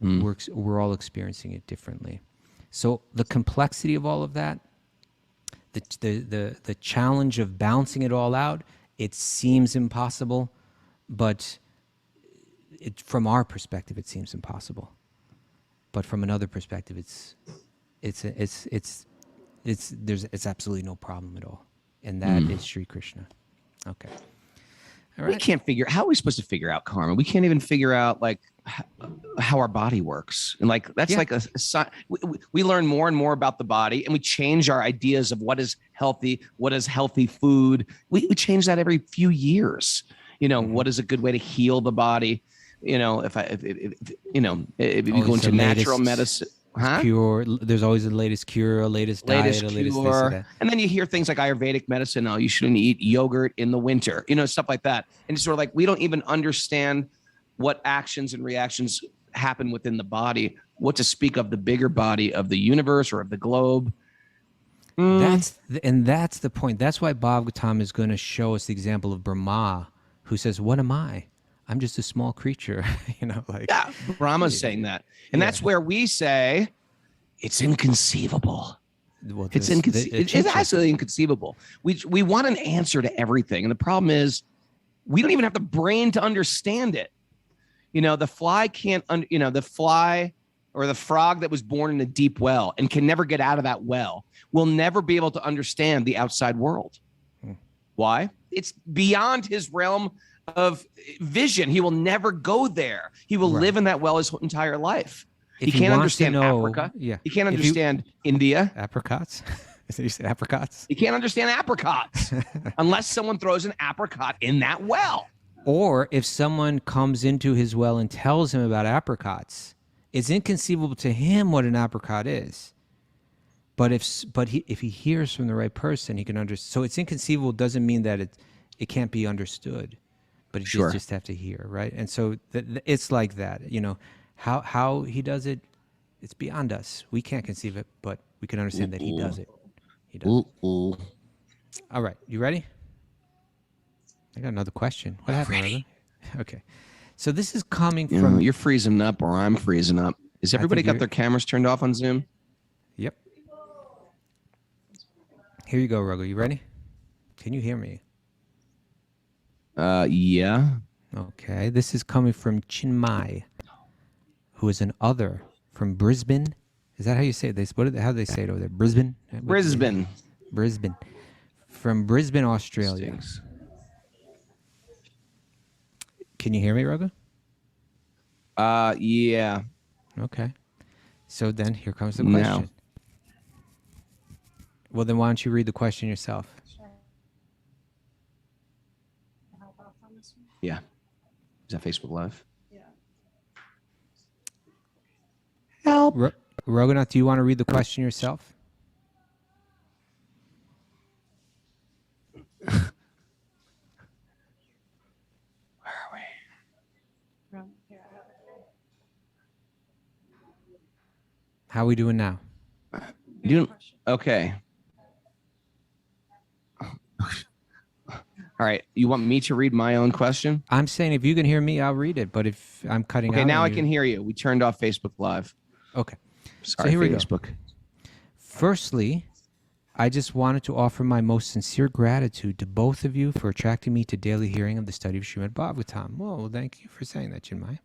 S1: we're all experiencing it differently. So the complexity of all of that, the challenge of balancing it all out, it seems impossible, but from our perspective, it seems impossible. But from another perspective, it's absolutely no problem at all, and that is Sri Krishna. Okay, all right.
S4: We can't how are we supposed to figure out karma? We can't even figure out, like, how our body works. And like, that's like we learn more and more about the body, and we change our ideas of what is healthy food. We change that every few years. What is a good way to heal the body? If you go into natural medicine,
S1: cure. There's always the latest cure, latest diet, latest this or that.
S4: And then you hear things like Ayurvedic medicine. Oh, you shouldn't eat yogurt in the winter, stuff like that. And it's sort of like, we don't even understand what actions and reactions happen within the body, what to speak of the bigger body of the universe or of the globe.
S1: That's the point. That's why Bhagavatam is going to show us the example of Brahma, who says, what am I? I'm just a small creature.
S4: Brahma's saying that. And that's where we say it's inconceivable.
S1: Well,
S4: it's absolutely inconceivable. We want an answer to everything. And the problem is we don't even have the brain to understand it. The fly can't, the fly or the frog that was born in a deep well and can never get out of that well will never be able to understand the outside world. Why? It's beyond his realm of vision. He will never go there. He will live in that well his entire life. He can't understand Africa. Yeah. He can't understand India.
S1: Apricots. You said apricots?
S4: He can't understand apricots unless someone throws an apricot in that well.
S1: Or if someone comes into his well and tells him about apricots, it's inconceivable to him what an apricot is. But if he hears from the right person, he can understand. So it's inconceivable doesn't mean that it can't be understood, but you just have to hear, right? And so it's like that. How he does it, it's beyond us. We can't conceive it, but we can understand that he does it. He does. All right, you ready? I got another question. What happened, Raghu? Okay. So this is coming from...
S4: You're freezing up or I'm freezing up. Has everybody got their cameras turned off on Zoom?
S1: Yep. Here you go, Raghu. You ready? Can you hear me?
S4: Yeah.
S1: Okay. This is coming from Chinmay, who is an other from Brisbane. Is that how you say it? How do they say it over there? Brisbane?
S4: Brisbane.
S1: From Brisbane, Australia. Can you hear me, Raghu?
S4: Yeah.
S1: Okay. So then here comes the question.
S4: No.
S1: Well, then why don't you read the question yourself?
S4: Yeah. Is that Facebook Live?
S5: Yeah.
S4: Help.
S1: Raghunath, do you want to read the question yourself? How are we doing now?
S4: Okay. All right. You want me to read my own question?
S1: I'm saying if you can hear me, I'll read it. But if I'm cutting out...
S4: Okay, now I can hear you. We turned off Facebook Live.
S1: Okay.
S4: Sorry,
S1: so here
S4: Facebook.
S1: We go. Firstly, I just wanted to offer my most sincere gratitude to both of you for attracting me to daily hearing of the study of Srimad Bhagavatam. Well, thank you for saying that, Chinmay.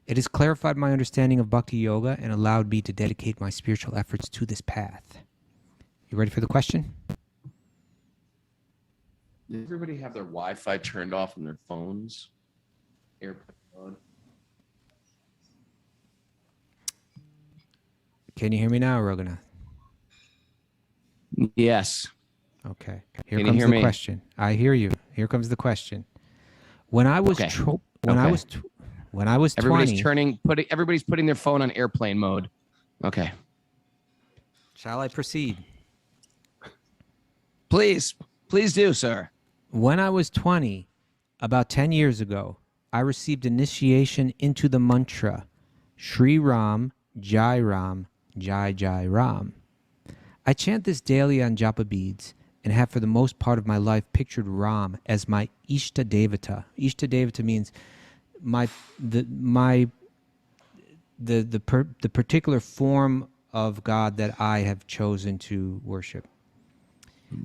S1: It has clarified my understanding of Bhakti-yoga and allowed me to dedicate my spiritual efforts to this path. You ready for the question?
S4: Does everybody have their Wi-Fi turned off on their phones? Airplane mode.
S1: Can you hear me now, Raghunath?
S4: Yes.
S1: Okay. Here comes the question. I hear you. Here comes the question. When I was when I was 20,
S4: everybody's putting their phone on airplane mode. Okay.
S1: Shall I proceed?
S4: Please do, sir.
S1: When I was 20, about 10 years ago, I received initiation into the mantra Shri Ram, Jai Ram, Jai Jai Ram. I chant this daily on japa beads and have for the most part of my life pictured Ram as my Ishta Devata. Ishta Devata means the particular form of God that I have chosen to worship.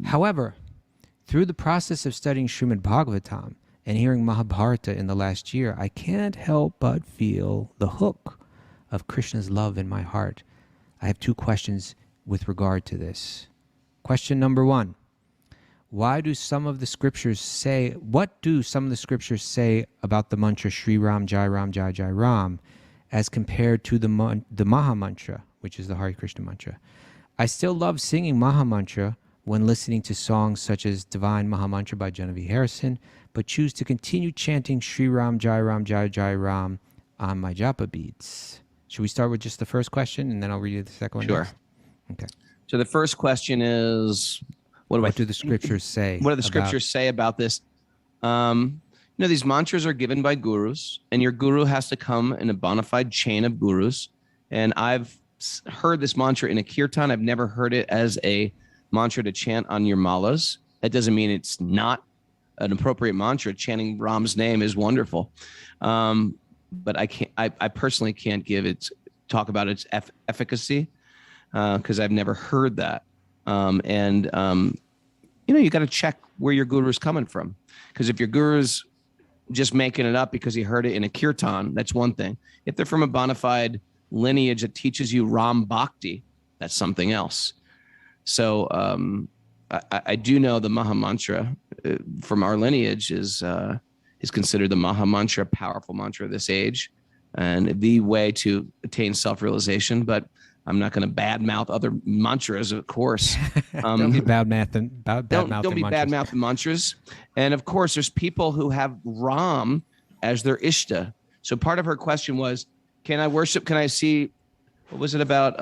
S1: However, through the process of studying Srimad Bhagavatam and hearing Mahabharata in the last year, I can't help but feel the hook of Krishna's love in my heart. I have two questions with regard to this. Question number one. What do some of the scriptures say about the mantra Shri Ram Jai Ram Jai Jai Ram as compared to the Maha Mantra, which is the Hare Krishna mantra? I still love singing Maha Mantra when listening to songs such as Divine Maha Mantra by Genevieve Harrison, but choose to continue chanting Shri Ram Jai Ram Jai Jai Ram on my japa beads. Should we start with just the first question, and then I'll read you the second one?
S4: Sure.
S1: Next? Okay.
S4: So the first question is, what
S1: do the scriptures say?
S4: What do the scriptures say about this? These mantras are given by gurus, and your guru has to come in a bona fide chain of gurus. And I've heard this mantra in a kirtan. I've never heard it as a mantra to chant on your malas. That doesn't mean it's not an appropriate mantra. Chanting Ram's name is wonderful. But I personally can't talk about its efficacy because I've never heard that. You got to check where your guru is coming from. Because if your guru's just making it up because he heard it in a kirtan, that's one thing. If they're from a bona fide lineage that teaches you Ram Bhakti, that's something else. So I do know the Maha Mantra from our lineage is considered the Maha Mantra, powerful mantra of this age, and the way to attain self-realization. But I'm not going to badmouth other mantras, of course.
S1: Don't be badmouthing
S4: mantras. And of course, there's people who have Ram as their Ishta. So part of her question was, can I worship? Can I see? What was it about?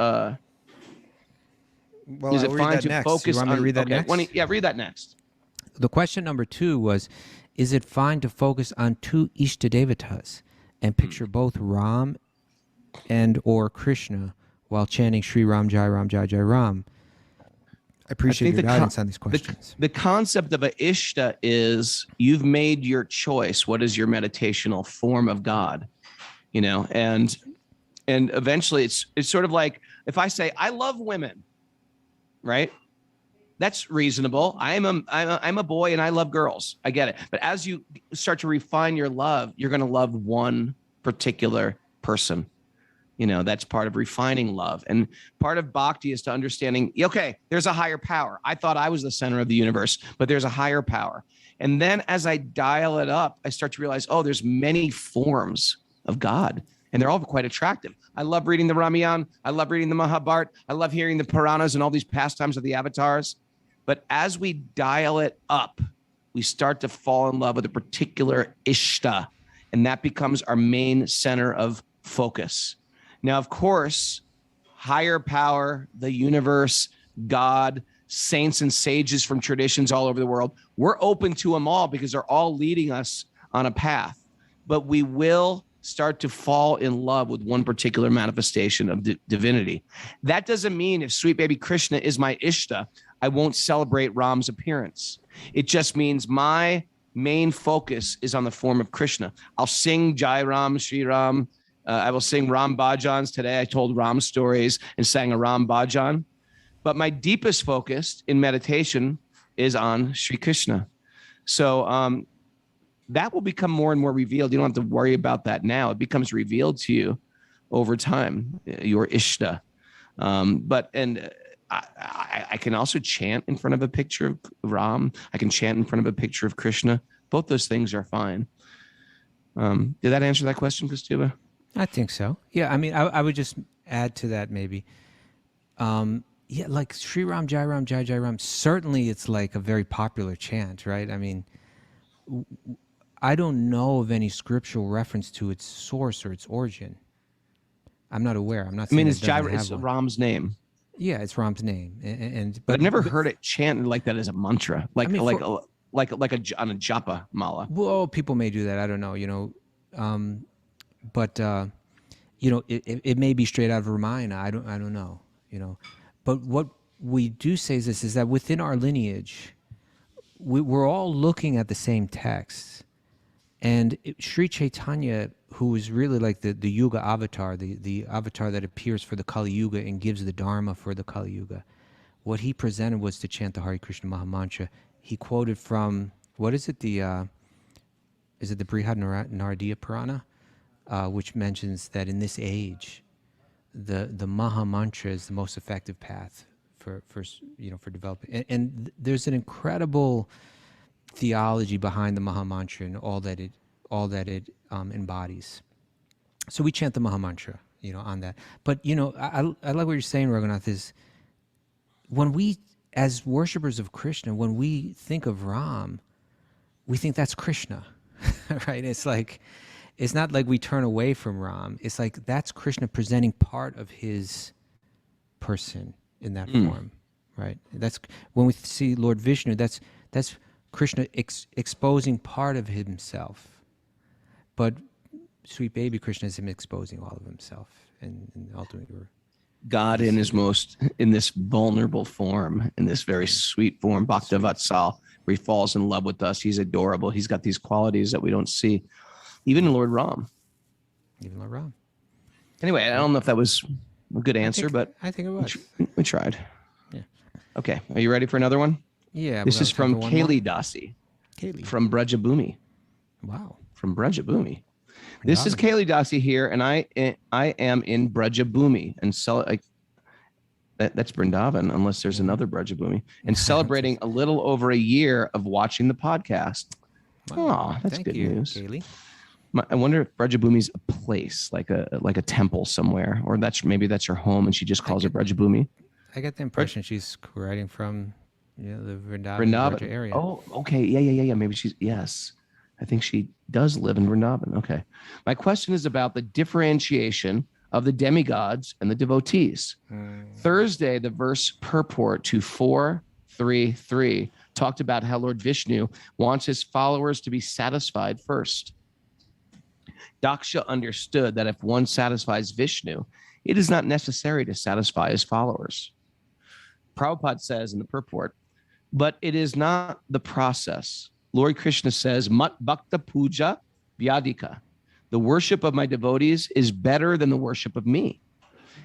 S4: Is it fine to focus on?
S1: Read that next?
S4: Read that next.
S1: The question number 2 was, is it fine to focus on 2 Ishta Devatas and picture both Ram and or Krishna while chanting Shri Ram Jai Ram Jai Jai Ram? I appreciate your guidance on these questions.
S4: The concept of a Ishta is you've made your choice. What is your meditational form of God? And eventually it's sort of like if I say I love women, right? That's reasonable. I'm a boy and I love girls. I get it. But as you start to refine your love, you're going to love one particular person. That's part of refining love. And part of bhakti is to understanding, okay, there's a higher power. I thought I was the center of the universe, but there's a higher power. And then as I dial it up, I start to realize, there's many forms of God, and they're all quite attractive. I love reading the Ramayana. I love reading the Mahabharata. I love hearing the Puranas and all these pastimes of the avatars. But as we dial it up, we start to fall in love with a particular Ishta, and that becomes our main center of focus. Now, of course, higher power, the universe, God, saints and sages from traditions all over the world, we're open to them all because they're all leading us on a path. But we will start to fall in love with one particular manifestation of divinity. That doesn't mean if sweet baby Krishna is my Ishta, I won't celebrate Ram's appearance. It just means my main focus is on the form of Krishna. I'll sing Jai Ram, Shri Ram. I will sing Ram Bhajans. Today I told Ram stories and sang a Ram Bhajan. But my deepest focus in meditation is on Sri Krishna. So that will become more and more revealed. You don't have to worry about that now. It becomes revealed to you over time, your Ishta. I can also chant in front of a picture of Ram. I can chant in front of a picture of Krishna. Both those things are fine. Did that answer that question, Kaustubha?
S1: I think so. Yeah, I mean, I would just add to that maybe. Like Shri Ram Jai Ram Jai Jai Ram, certainly it's like a very popular chant, right? I mean, I don't know of any scriptural reference to its source or its origin. I'm not aware. I'm not saying
S4: it's Ram's name.
S1: Yeah, it's Ram's name. But
S4: I've never heard it chanted like that as a mantra, on a japa mala.
S1: Well, people may do that. I don't know, it may be straight out of Ramayana. I don't know, But what we do say is this: is that within our lineage, we're all looking at the same texts, and Sri Chaitanya, who is really like the Yuga avatar, the avatar that appears for the Kali Yuga and gives the Dharma for the Kali Yuga, what he presented was to chant the Hare Krishna Maha Mantra. He quoted from, what is it, is it the Brihad Naradiya Purana, which mentions that in this age, the Maha Mantra is the most effective path for developing. And there's an incredible theology behind the Maha Mantra and all that it embodies. So we chant the Maha Mantra, on that. But I like what you're saying, Raghunath, is when we, as worshipers of Krishna, when we think of Ram, we think that's Krishna, right? It's not like we turn away from Ram. It's like that's Krishna presenting part of his person in that form, right? That's when we see Lord Vishnu. That's Krishna exposing part of himself, but sweet baby Krishna is him exposing all of himself, and ultimately
S4: God in this vulnerable form, in this very sweet form, Bhakta-vatsal, where he falls in love with us. He's adorable. He's got these qualities that we don't see, even in Lord Ram.
S1: Even Lord Ram.
S4: Anyway, I don't know if that was a good answer, but
S1: I think it was.
S4: We tried.
S1: Yeah.
S4: Okay. Are you ready for another one?
S1: Yeah.
S4: This is from Kaylee Dasi.
S1: Kaylee.
S4: From Brajabhumi.
S1: Wow.
S4: From Brajabhumi. This is Kaylee Dasi here, and I am in Brajabhumi, and that's Vrindavan, unless there's another Brajabhumi, and celebrating a little over a year of watching the podcast.
S1: Wow.
S4: Oh, that's
S1: Thank
S4: good
S1: you,
S4: news.
S1: Kaylee.
S4: I wonder if Brajabhumi's a place, like a temple somewhere, or maybe that's her home, and she just calls it Brajabhumi.
S1: I get the impression she's writing from the Vrindavan area.
S4: Oh, okay. Yeah. Maybe yes. I think she does live in Vrindavan. Okay. My question is about the differentiation of the demigods and the devotees. Thursday, the verse purport to 4:3:3 talked about how Lord Vishnu wants his followers to be satisfied first. Daksha understood that if one satisfies Vishnu, it is not necessary to satisfy his followers. Prabhupada says in the purport, but it is not the process. Lord Krishna says, Mat Bhakta Puja Vyadika. The worship of my devotees is better than the worship of me.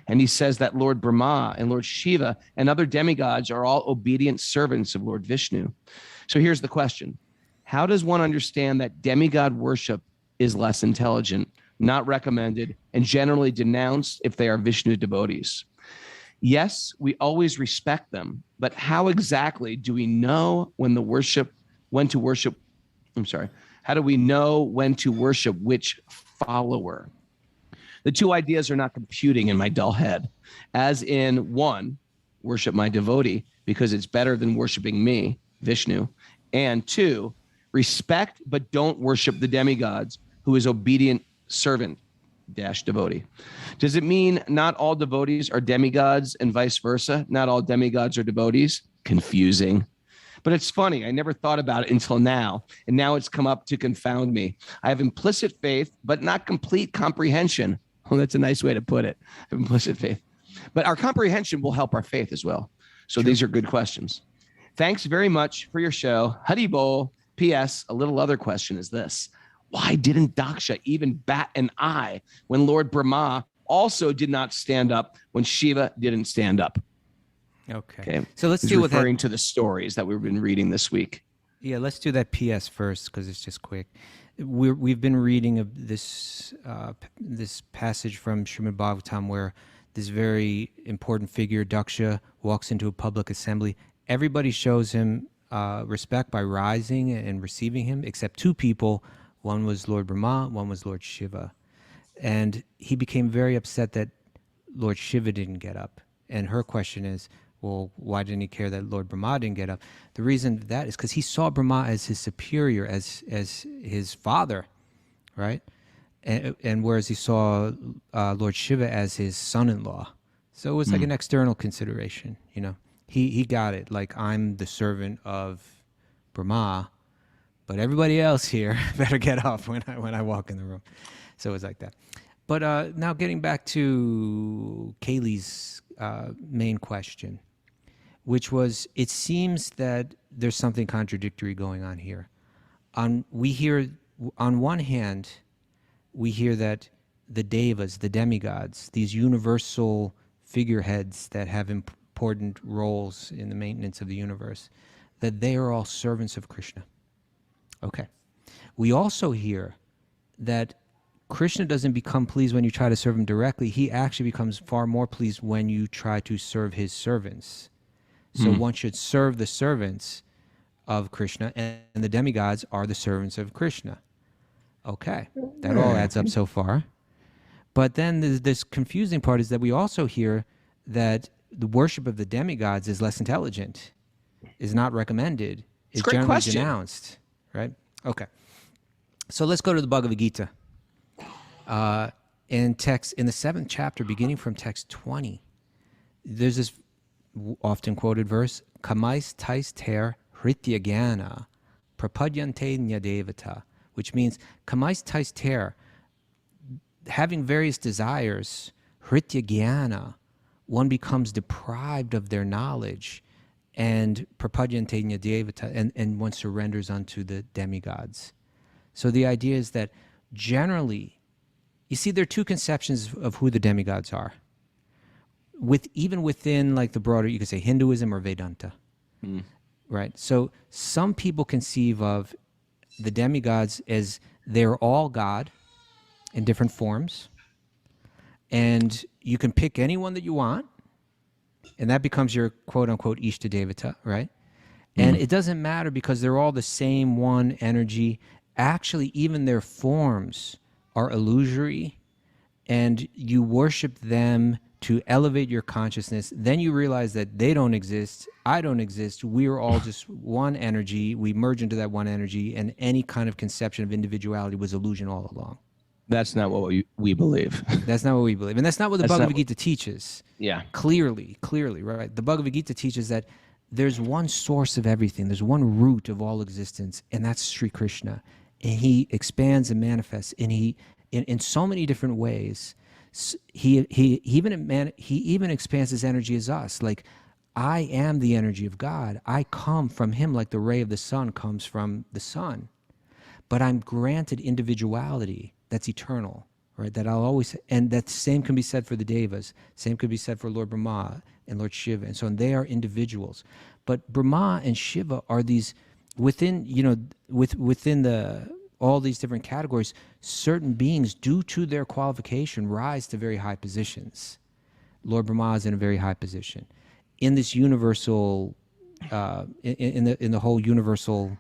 S4: And he says that Lord Brahma and Lord Shiva and other demigods are all obedient servants of Lord Vishnu. So here's the question. How does one understand that demigod worship is less intelligent, not recommended, and generally denounced if they are Vishnu devotees? Yes, we always respect them, but how exactly do we know when to worship? How do we know when to worship which follower? The two ideas are not computing in my dull head. As in, one, worship my devotee because it's better than worshiping me, Vishnu. And two, respect but don't worship the demigods, who is obedient servant devotee. Does it mean not all devotees are demigods and vice versa? Not all demigods are devotees? Confusing. But it's funny. I never thought about it until now. And now it's come up to confound me. I have implicit faith, but not complete comprehension. Oh, that's a nice way to put it. Implicit faith. But our comprehension will help our faith as well. So These are good questions. Thanks very much for your show. Hari Bol. P.S. A little other question is this. Why didn't Daksha even bat an eye when Lord Brahma also did not stand up when Shiva didn't stand up?
S1: Okay. So let's deal with
S4: referring to the stories that we've been reading this week.
S1: Yeah, let's do that PS first because it's just quick. We've been reading this passage from Srimad Bhagavatam where this very important figure, Daksha, walks into a public assembly. Everybody shows him respect by rising and receiving him, except two people. One was Lord Brahma, one was Lord Shiva. And he became very upset that Lord Shiva didn't get up. And her question is, well, why didn't he care that Lord Brahma didn't get up? The reason for that is because he saw Brahma as his superior, as his father, right? And whereas he saw Lord Shiva as his son-in-law. So it was like an external consideration, He got it, like I'm the servant of Brahma, but everybody else here better get up when I walk in the room. So it was like that. But now getting back to Kaylee's main question, which was, it seems that there's something contradictory going on here. On one hand, we hear that the devas, the demigods, these universal figureheads that have important roles in the maintenance of the universe, that they are all servants of Krishna. Okay. We also hear that Krishna doesn't become pleased when you try to serve him directly. He actually becomes far more pleased when you try to serve his servants. So one should serve the servants of Krishna, and the demigods are the servants of Krishna. Okay, that all adds up so far. But then this confusing part is that we also hear that the worship of the demigods is less intelligent, is not recommended, is
S4: great
S1: generally
S4: question.
S1: denounced, right? Okay. So let's go to the Bhagavad-gita. In the 7th chapter, beginning from text 20, there's this often quoted verse, Kamais tais ter hrityagana prapadyante nyadevata, which means Kamais tais ter, having various desires, hrityagana, one becomes deprived of their knowledge, and prapadyante nyadevata, and one surrenders unto the demigods. So the idea is that generally, you see, there are two conceptions of who the demigods are. Even within like the broader, you could say Hinduism or Vedanta, right? So some people conceive of the demigods as they're all God in different forms, and you can pick anyone that you want, and that becomes your quote-unquote Ishta Devata, right? And it doesn't matter because they're all the same one energy. Actually, even their forms are illusory, and you worship them to elevate your consciousness. Then you realize that they don't exist, I don't exist, we're all just one energy, we merge into that one energy, and any kind of conception of individuality was illusion all along.
S4: That's not what we believe.
S1: That's not what we believe. And that's not what the Bhagavad-gita teaches.
S4: Yeah.
S1: Clearly, right? The Bhagavad-gita teaches that there's one source of everything, there's one root of all existence, and that's Sri Krishna. And he expands and manifests, and he, in so many different ways, he even expands his energy as us. Like, I am the energy of God. I come from him like the ray of the sun comes from the sun. But I'm granted individuality that's eternal, right? That I'll always, and that same can be said for the Devas. Same could be said for Lord Brahma and Lord Shiva, and so on. They are individuals. But Brahma and Shiva are these within, within all these different categories, certain beings, due to their qualification, rise to very high positions. Lord Brahma is in a very high position. In this universal, in the whole universal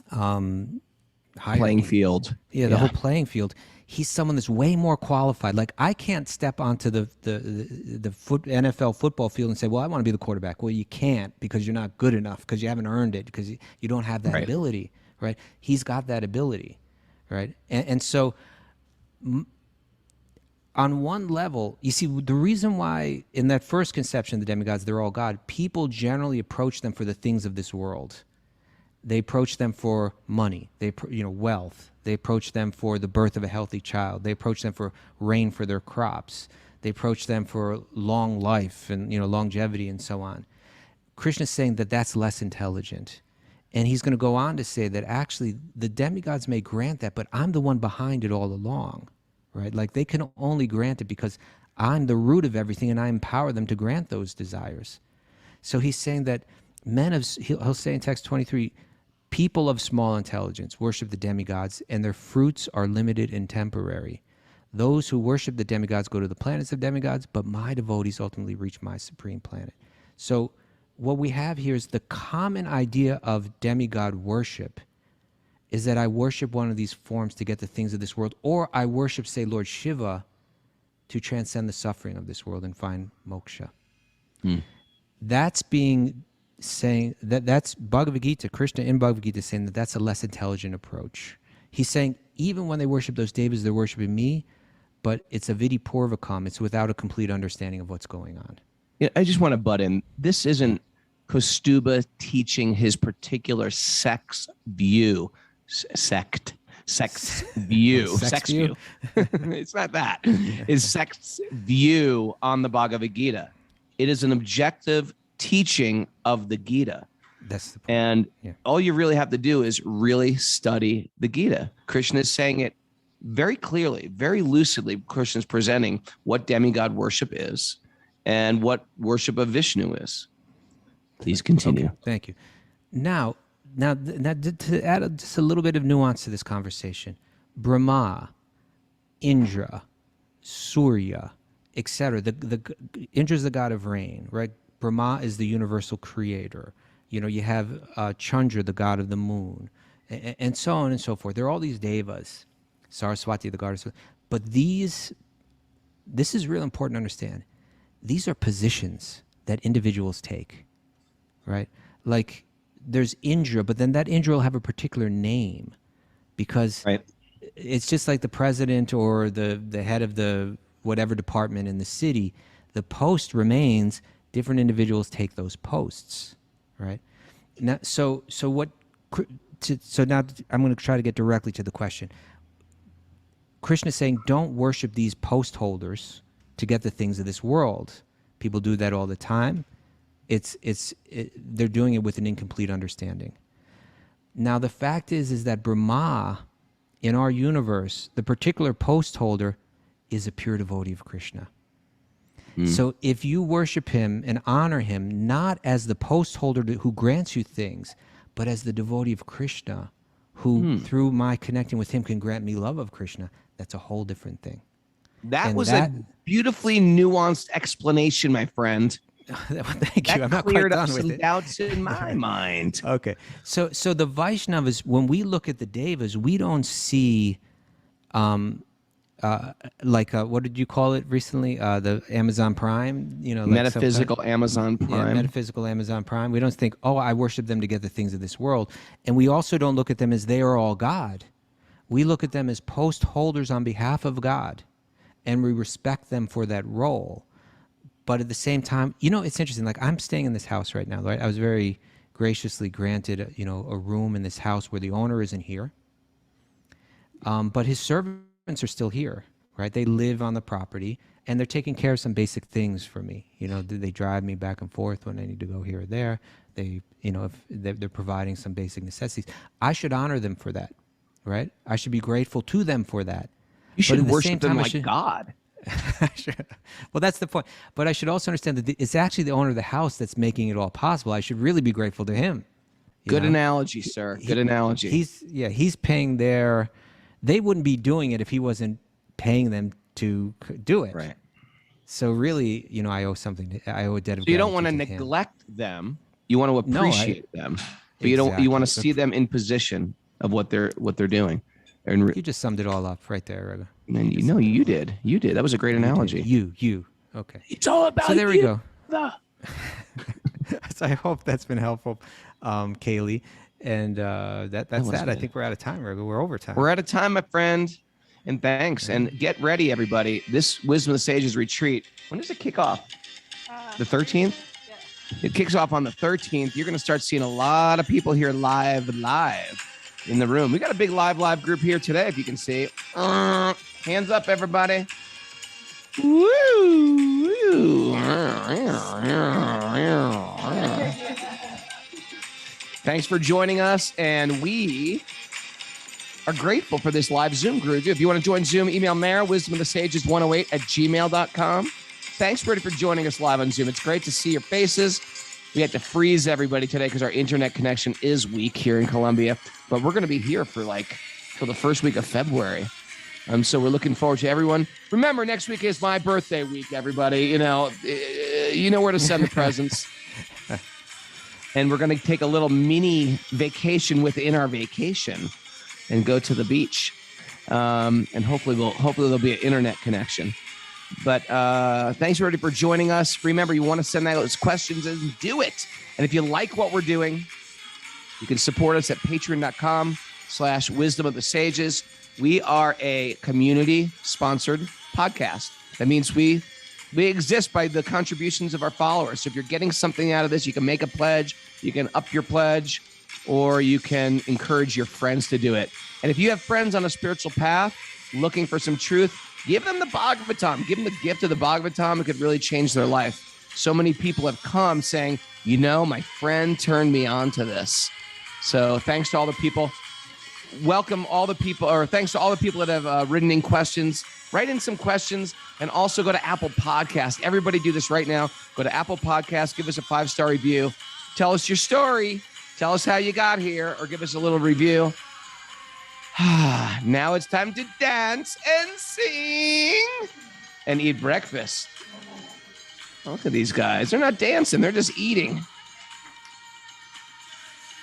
S1: hierarchy,
S4: Playing field.
S1: Yeah, the whole playing field. He's someone that's way more qualified. Like, I can't step onto the NFL football field and say, well, I want to be the quarterback. Well, you can't, because you're not good enough, because you haven't earned it, because you don't have that ability, right? He's got that ability, right? And so on one level, you see, the reason why in that first conception of the demigods, they're all God, people generally approach them for the things of this world. They approach them for money, wealth. They approach them for the birth of a healthy child. They approach them for rain for their crops. They approach them for long life and longevity and so on. Krishna's saying that that's less intelligent. And he's going to go on to say that actually the demigods may grant that, but I'm the one behind it all along, right? Like, they can only grant it because I'm the root of everything, and I empower them to grant those desires. So he's saying that he'll say in text 23, people of small intelligence worship the demigods, and their fruits are limited and temporary. Those who worship the demigods go to the planets of demigods, but my devotees ultimately reach my supreme planet. So what we have here is the common idea of demigod worship is that I worship one of these forms to get the things of this world, or I worship, say, Lord Shiva to transcend the suffering of this world and find moksha. That's saying that's Bhagavad-gita, Krishna in Bhagavad-gita saying that that's a less intelligent approach. He's saying even when they worship those devas, they're worshiping me, but it's a vidi purvakam. It's without a complete understanding of what's going on.
S4: Yeah, I just want to butt in. This isn't Kaustubha teaching his particular sex view. Sex view. It's not that. His sex view on the Bhagavad-gita. It is an objective teaching of the Gita.
S1: That's the point.
S4: And all you really have to do is really study the Gita. Krishna is saying it very clearly, very lucidly. Krishna is presenting what demigod worship is and what worship of Vishnu is. Please continue.
S1: Okay, thank you. Now, to add just a little bit of nuance to this conversation, Brahma, Indra, Surya, etc. Indra is the god of rain, right? Brahma is the universal creator. You know, you have Chandra, the god of the moon, and so on and so forth. There are all these devas, Saraswati, the goddess. But this is real important to understand. These are positions that individuals take, right? Like there's Indra, but then that Indra will have a particular name because it's just like the president or the head of the whatever department in the city. The post remains, different individuals take those posts, right? Now, so now I'm going to try to get directly to the question. Krishna is saying, don't worship these post holders to get the things of this world. People do that all the time. They're doing it with an incomplete understanding. Now, the fact is that Brahma, in our universe, the particular post holder is a pure devotee of Krishna. So if you worship him and honor him, not as the post holder who grants you things, but as the devotee of Krishna, who through my connecting with him can grant me love of Krishna, that's a whole different thing.
S4: That was a beautifully nuanced explanation, my friend.
S1: Thank you. I'm not quite
S4: cleared up
S1: done with
S4: some
S1: it.
S4: doubts in my mind.
S1: Okay. So the Vaishnavas, when we look at the Devas, we don't see what did you call it recently? The Amazon Prime, you know, like
S4: metaphysical Amazon Prime.
S1: Yeah, metaphysical Amazon Prime. We don't think, oh, I worship them to get the things of this world. And we also don't look at them as they are all God. We look at them as post holders on behalf of God, and we respect them for that role. But at the same time, you know, it's interesting. Like, I'm staying in this house right now, right? I was very graciously granted, you know, a room in this house where the owner isn't here. But his servants are still here, right? They live on the property, and they're taking care of some basic things for me. You know, they drive me back and forth when I need to go here or there. They, you know, if they're providing some basic necessities. I should honor them for that, right? I should be grateful to them for that.
S4: You should
S1: the
S4: worship them like God.
S1: Well, that's the point. But I should also understand that it's actually the owner of the house that's making it all possible. I should really be grateful to him.
S4: Good analogy, sir. Good analogy.
S1: He's paying their. They wouldn't be doing it if he wasn't paying them to do it.
S4: Right.
S1: So really, you know, I owe something. I owe a debt of.
S4: So you don't want to
S1: gratitude him.
S4: neglect them. You want to appreciate them, but you don't. You want to see them in position of what they're doing. And
S1: you just summed it all up right there, Raga.
S4: And you know, you did. That was a great analogy.
S1: You. Okay.
S4: It's all about.
S1: So there we go.
S4: The...
S1: So I hope that's been helpful, Kaylee. And that's that. I think we're out of time, Raga. We're over time.
S4: We're out of time, my friend. And thanks. And get ready, everybody. This Wisdom of the Sages retreat. When does it kick off? The 13th? Yeah. It kicks off on the 13th. You're going to start seeing a lot of people here live in the room. We got a big live group here today, if you can see. Hands up, everybody. Woo! Thanks for joining us, and we are grateful for this live Zoom group. If you want to join Zoom, email Mara, wisdomofthesages108@gmail.com. Thanks, Brady, for joining us live on Zoom. It's great to see your faces. We had to freeze everybody today because our internet connection is weak here in Colombia, but we're going to be here for till the first week of February. So we're looking forward to everyone. Remember, next week is my birthday week, everybody. You know where to send the presents. And we're going to take a little mini vacation within our vacation and go to the beach. And hopefully there'll be an internet connection. But thanks everybody for joining us. Remember, you want to send those questions and do it. And if you like what we're doing, you can support us at patreon.com/wisdom of the sages. We are a community-sponsored podcast. That means we exist by the contributions of our followers. So if you're getting something out of this, you can make a pledge, you can up your pledge, or you can encourage your friends to do it. And if you have friends on a spiritual path looking for some truth, give them the Bhagavad-gita. Give them the gift of the Bhagavad-gita. It could really change their life. So many people have come saying, my friend turned me on to this. So thanks to all the people. Welcome all the people, or thanks to all the people that have written in questions. Write in some questions, and also go to Apple Podcast. Everybody do this right now. Go to Apple Podcast. Give us a 5-star review. Tell us your story. Tell us how you got here, or give us a little review. Now it's time to dance and sing and eat breakfast. Look at these guys. They're not dancing. They're just eating.